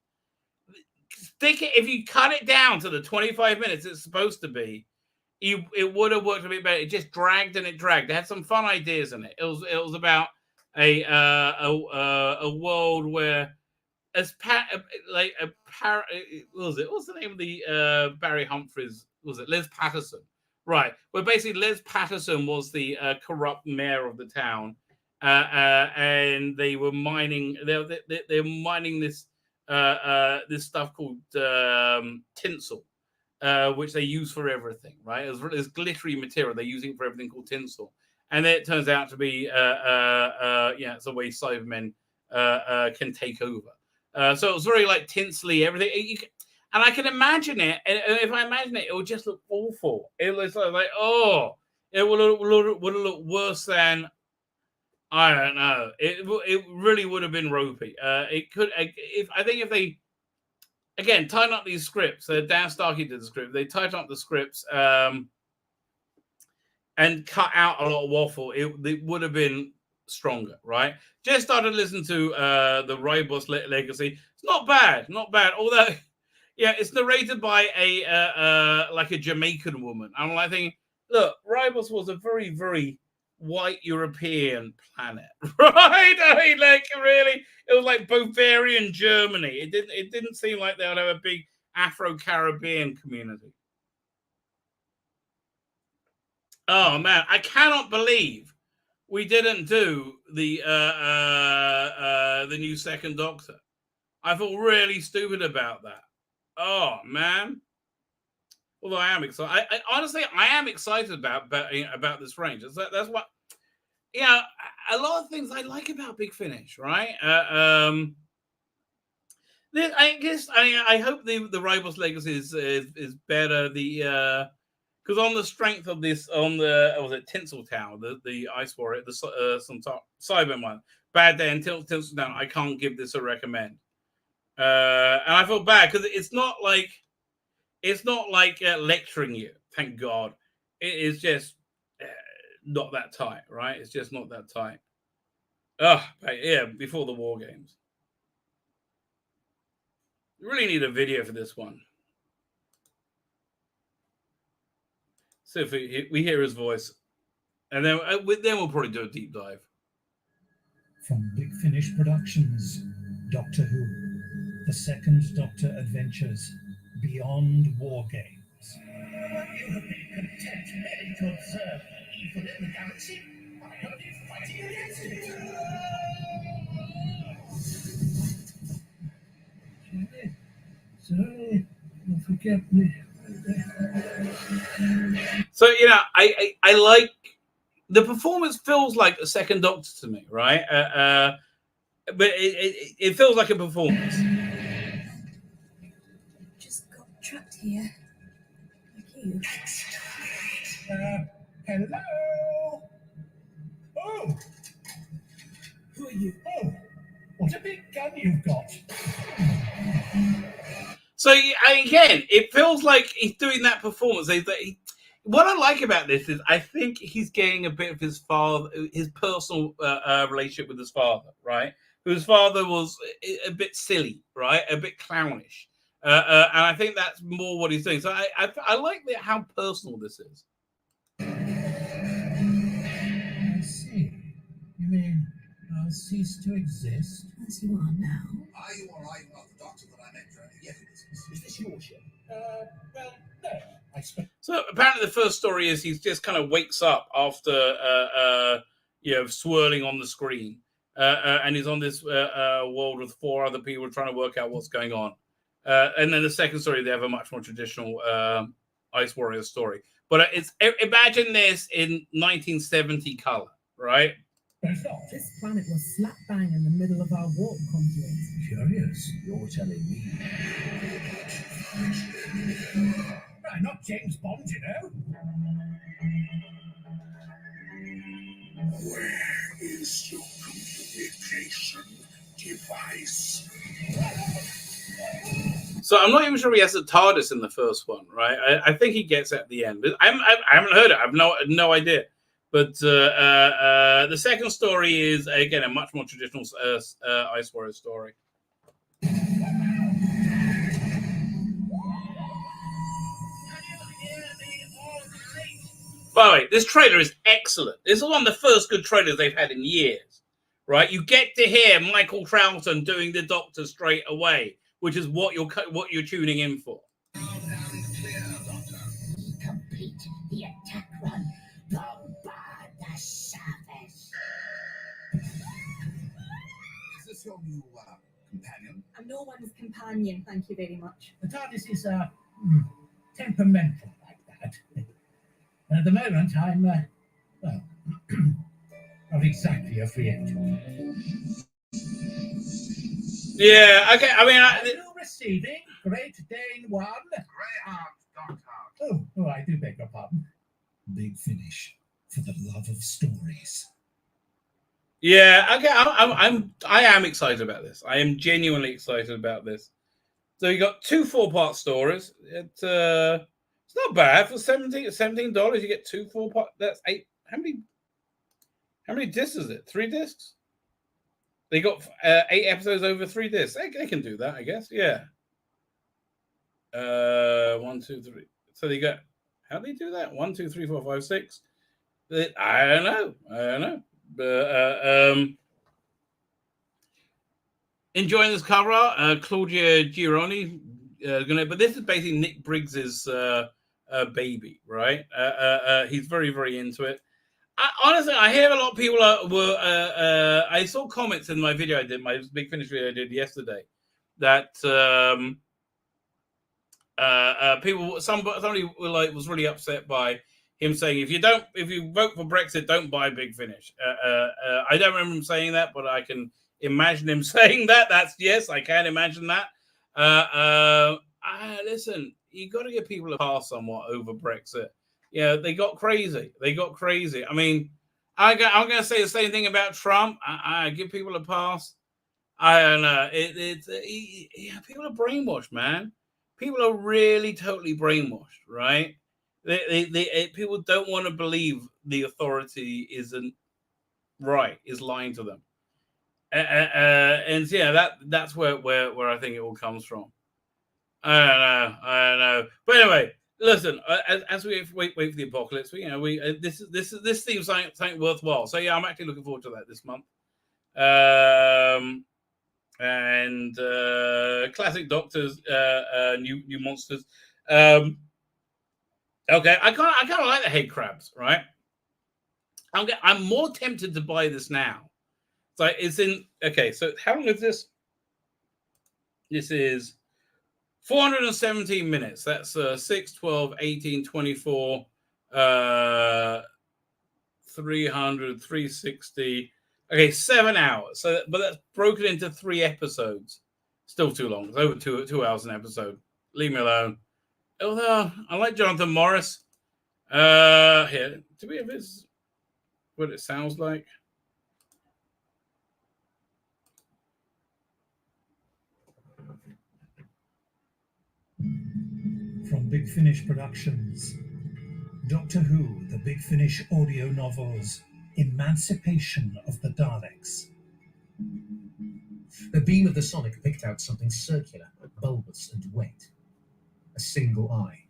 Stick it, if you cut it down to the 25 minutes it's supposed to be, it would have worked a bit better. It just dragged and it dragged. It had some fun ideas in it. It was about a world where what's the name of the Barry Humphries? Was it Liz Patterson? Right. Well, basically, Liz Patterson was the corrupt mayor of the town, and they were mining. They're mining this stuff called tinsel, which they use for everything. Right. It's glittery material they're using for everything called tinsel, and then it turns out to be it's a way Cybermen can take over. So it was very like tinsely everything. And I can imagine it. And if I imagine it, it would just look awful. It looks like, it would have looked worse than, I don't know. It really would have been ropey. It could, if they, again, tighten up these scripts. Dan Starkey did the script. They tighten up the scripts and cut out a lot of waffle. It would have been stronger, right? Just started listening to the Ribos Legacy. It's not bad. Although, yeah, it's narrated by a like a Jamaican woman. I'm like thinking, look, Ribos was a very, very white European planet, right? I mean, like really, it was like Bavarian Germany. It didn't seem like they would have a big Afro-Caribbean community. Oh man, I cannot believe we didn't do the new Second Doctor. I feel really stupid about that. Oh man. Although I am excited. Honestly, I am excited about this range. That's what. Yeah, a lot of things I like about Big Finish, right? I guess I hope the Ribos Legacy is better. Because on the strength of this, on the was it Tinseltown, the Ice Warrior, some Cyber one, Bad Day and Tinseltown, I can't give this a recommend. And I feel bad because it's not like lecturing you. Thank God, it is just not that tight, right? It's just not that tight. Yeah, before the War Games. You really need a video for this one. So if we hear his voice, and then we'll probably do a deep dive. From Big Finish Productions, Doctor Who, The Second Doctor Adventures, Beyond War Games. You have been content merely to observe evil in the galaxy. I heard you fighting against it. Sorry, forget me. So I like the performance. Feels like a Second Doctor to me, right? But it feels like a performance. Just got trapped here. Like you. Hello? Oh! Who are you? Oh, what a big gun you've got. So again, it feels like he's doing that performance. What I like about this is I think he's getting a bit of his personal relationship with his father, right? Whose father was a bit silly, right? A bit clownish. And I think that's more what he's doing. So I like how personal this is. I see. You mean I'll cease to exist? As you are now. Are you all right about the doctor that I met during the Yeti business? Is this your ship? Well, no. I expect. So apparently the first story is he's just kind of wakes up after swirling on the screen, and he's on this world with 4 other people trying to work out what's going on. And then the second story, they have a much more traditional Ice Warrior story. But imagine this in 1970 color, right? This planet was slap bang in the middle of our warp conduit. Curious, you're telling me. I'm not James Bond, you know. Where is your communication device? So I'm not even sure he has the TARDIS in the first one, right? I think he gets it at the end. I haven't heard it. I've no idea. But the second story is, again, a much more traditional Ice Warrior story. By the way, this trailer is excellent. This is one of the first good trailers they've had in years, right? You get to hear Michael Troughton doing the Doctor straight away, which is what you're tuning in for. Complete the attack run. Bombard the surface. Is this your new companion? I'm no one's companion, thank you very much. The TARDIS is temperamental like that. And at the moment, I'm, not exactly a free agent. Yeah, okay. I mean, Are you receiving Great Dane 1? Greyhound, Doctor. Oh, I do beg your pardon. Big Finish, for the love of stories. yeah, okay. I am excited about this. I am genuinely excited about this. So you got 2 4-part stories. It's not bad for $17. You get 2 4-part. That's 8. How How many discs is it? 3 discs? They got 8 episodes over 3 discs. They can do that, I guess. Yeah. 1, 2, 3. So they got, how do they do that? 1, 2, 3, 4, 5, 6. I don't know. But enjoying this cover art. Claudia Gironi but this is basically Nick Briggs's baby, right? He's very, very into it. Honestly, I hear a lot of people I saw comments in my video I did, my Big Finish video I did yesterday, that somebody was really upset by him saying, if you vote for Brexit, don't buy Big Finish. I don't remember him saying that, but I can imagine him saying that. Yes, I can imagine that. Listen, you got to give people a pass somewhat over Brexit. Yeah, they got crazy. I mean, I'm going to say the same thing about Trump. I give people a pass. I don't know. People are brainwashed, man. People are really totally brainwashed, right? People don't want to believe the authority isn't right, is lying to them. And yeah, that's where I think it all comes from. I don't know. But anyway, listen. As we wait for the apocalypse, this seems something worthwhile. So yeah, I'm actually looking forward to that this month. And classic Doctors, new monsters. Okay, I kind of like the head crabs, right? I'm more tempted to buy this now. So it's in. Okay, so how long is this? This is 417 minutes. That's 6, 12, 18, 24, 300, 360. Okay, 7 hours. So, but that's broken into 3 episodes. Still too long. It's over 2 hours an episode. Leave me alone. Although I like Jonathan Morris. Here, do we have his? What it sounds like? From Big Finish Productions, Doctor Who, the Big Finish audio novels, Emancipation of the Daleks. The beam of the Sonic picked out something circular, bulbous and wet. A single eye.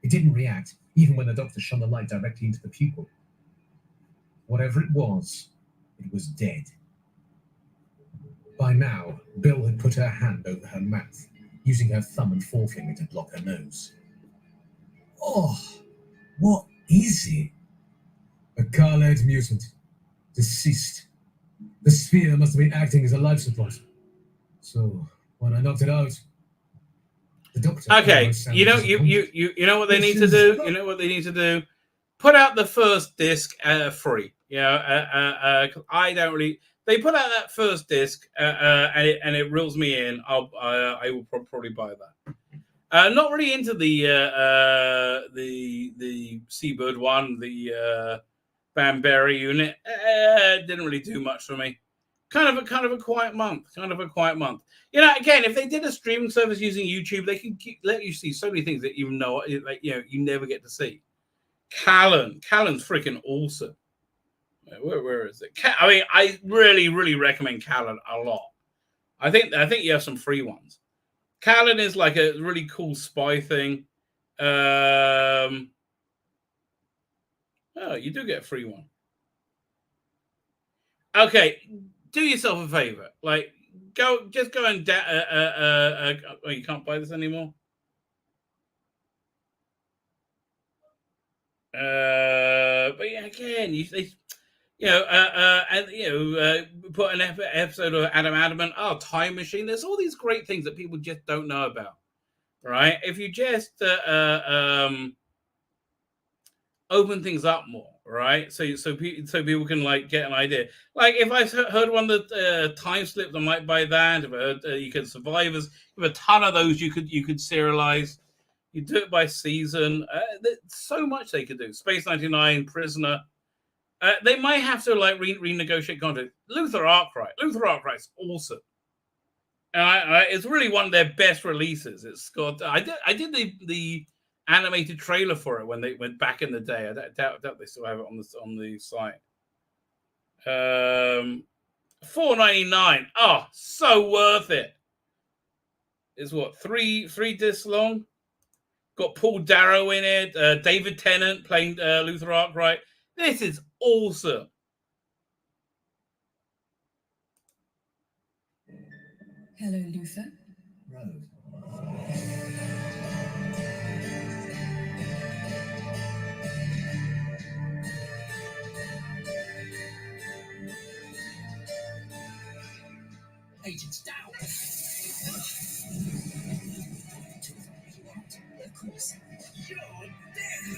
It didn't react, even when the Doctor shone the light directly into the pupil. Whatever it was dead. By now, Bill had put her hand over her mouth, using her thumb and forefinger to block her nose. Oh, what is it? A Carlad mutant. Deceased. The sphere must have been acting as a life support. So, when I knocked it out, the Doctor... Okay, you know what they need to do? You know what they need to do? Put out the first disc free. I don't really... They put out that first disc and it reels me in. I will probably buy that. Not really into the Seabird one, the Banbury unit. Didn't really do much for me. Kind of a quiet month. You know, again, if they did a streaming service using YouTube, they can let you see so many things that you never get to see. Callan's freaking awesome. Where is it? I mean, I really, really recommend Callan a lot. I think you have some free ones. Callan is like a really cool spy thing. Oh, you do get a free one. Okay, do yourself a favor. Like, go and you can't buy this anymore. But yeah, again, put an episode of Adam Adamant. Oh, Time Machine. There's all these great things that people just don't know about, right? If you just open things up more, right? So people can like get an idea. Like if I heard one that time slipped, I might buy that. If I heard you could Survivors, if a ton of those you could serialize. You do it by season. There's so much they could do. Space 99, Prisoner. They might have to like renegotiate contracts. Luther Arkwright's awesome. It's really one of their best releases. It's got. I did the animated trailer for it when they went back in the day. I doubt they still have it on the site. $4.99. Oh, so worth it. It's what, three discs long? Got Paul Darrow in it, David Tennant playing Luther Arkwright. This is awesome. Hello, Luther. Road. Agents down. Of course. You're dead.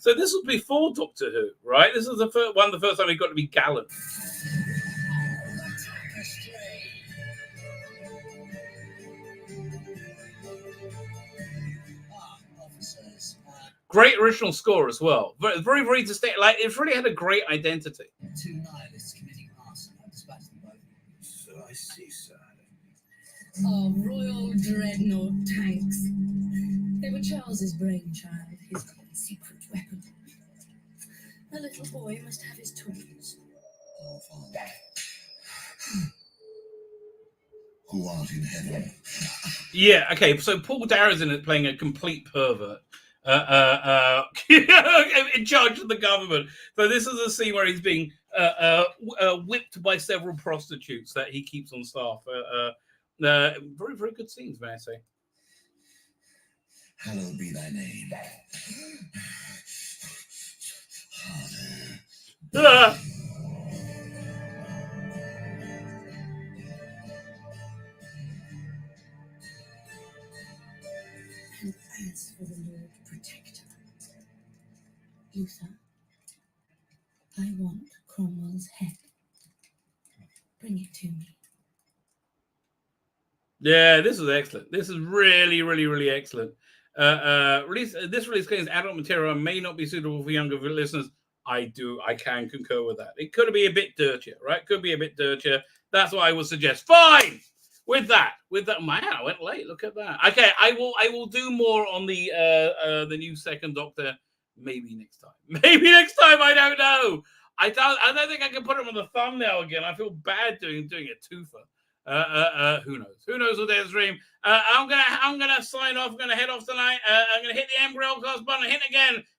So this was before Doctor Who, right? This was the first time he got to be gallant. Great original score as well. Very, very, very distinct. Like, it really had a great identity. Two nihilists committing arson. I've dispatched them both. So I see, sir. Our Royal Dreadnought tanks. They were Charles's brainchild, his secret weapon. A little boy must have his tools. Oh, Father. Who art in heaven? Yeah, okay. So Paul Darrow's in it playing a complete pervert. In charge of the government. So this is a scene where he's being whipped by several prostitutes that he keeps on staff. Very, very good scenes, may I say. Hallowed be thy name. Ah! And as for the Lord Protector, Luther, I want Cromwell's head. Bring it to me. Yeah, this is excellent. This is really, really, really excellent. This release contains adult material and may not be suitable for younger listeners. I can concur with that. It could be a bit dirtier, right? Could be a bit dirtier. That's what I would suggest. Fine. With that, man, I went late. Look at that. Okay, I will do more on the new Second Doctor. Maybe next time. Maybe next time. I don't know. I don't think I can put him on the thumbnail again. I feel bad doing a twofer. Who knows? Who knows what their dream? I'm gonna sign off. I'm gonna head off tonight. I'm gonna hit the Embryo cast button. Hit again.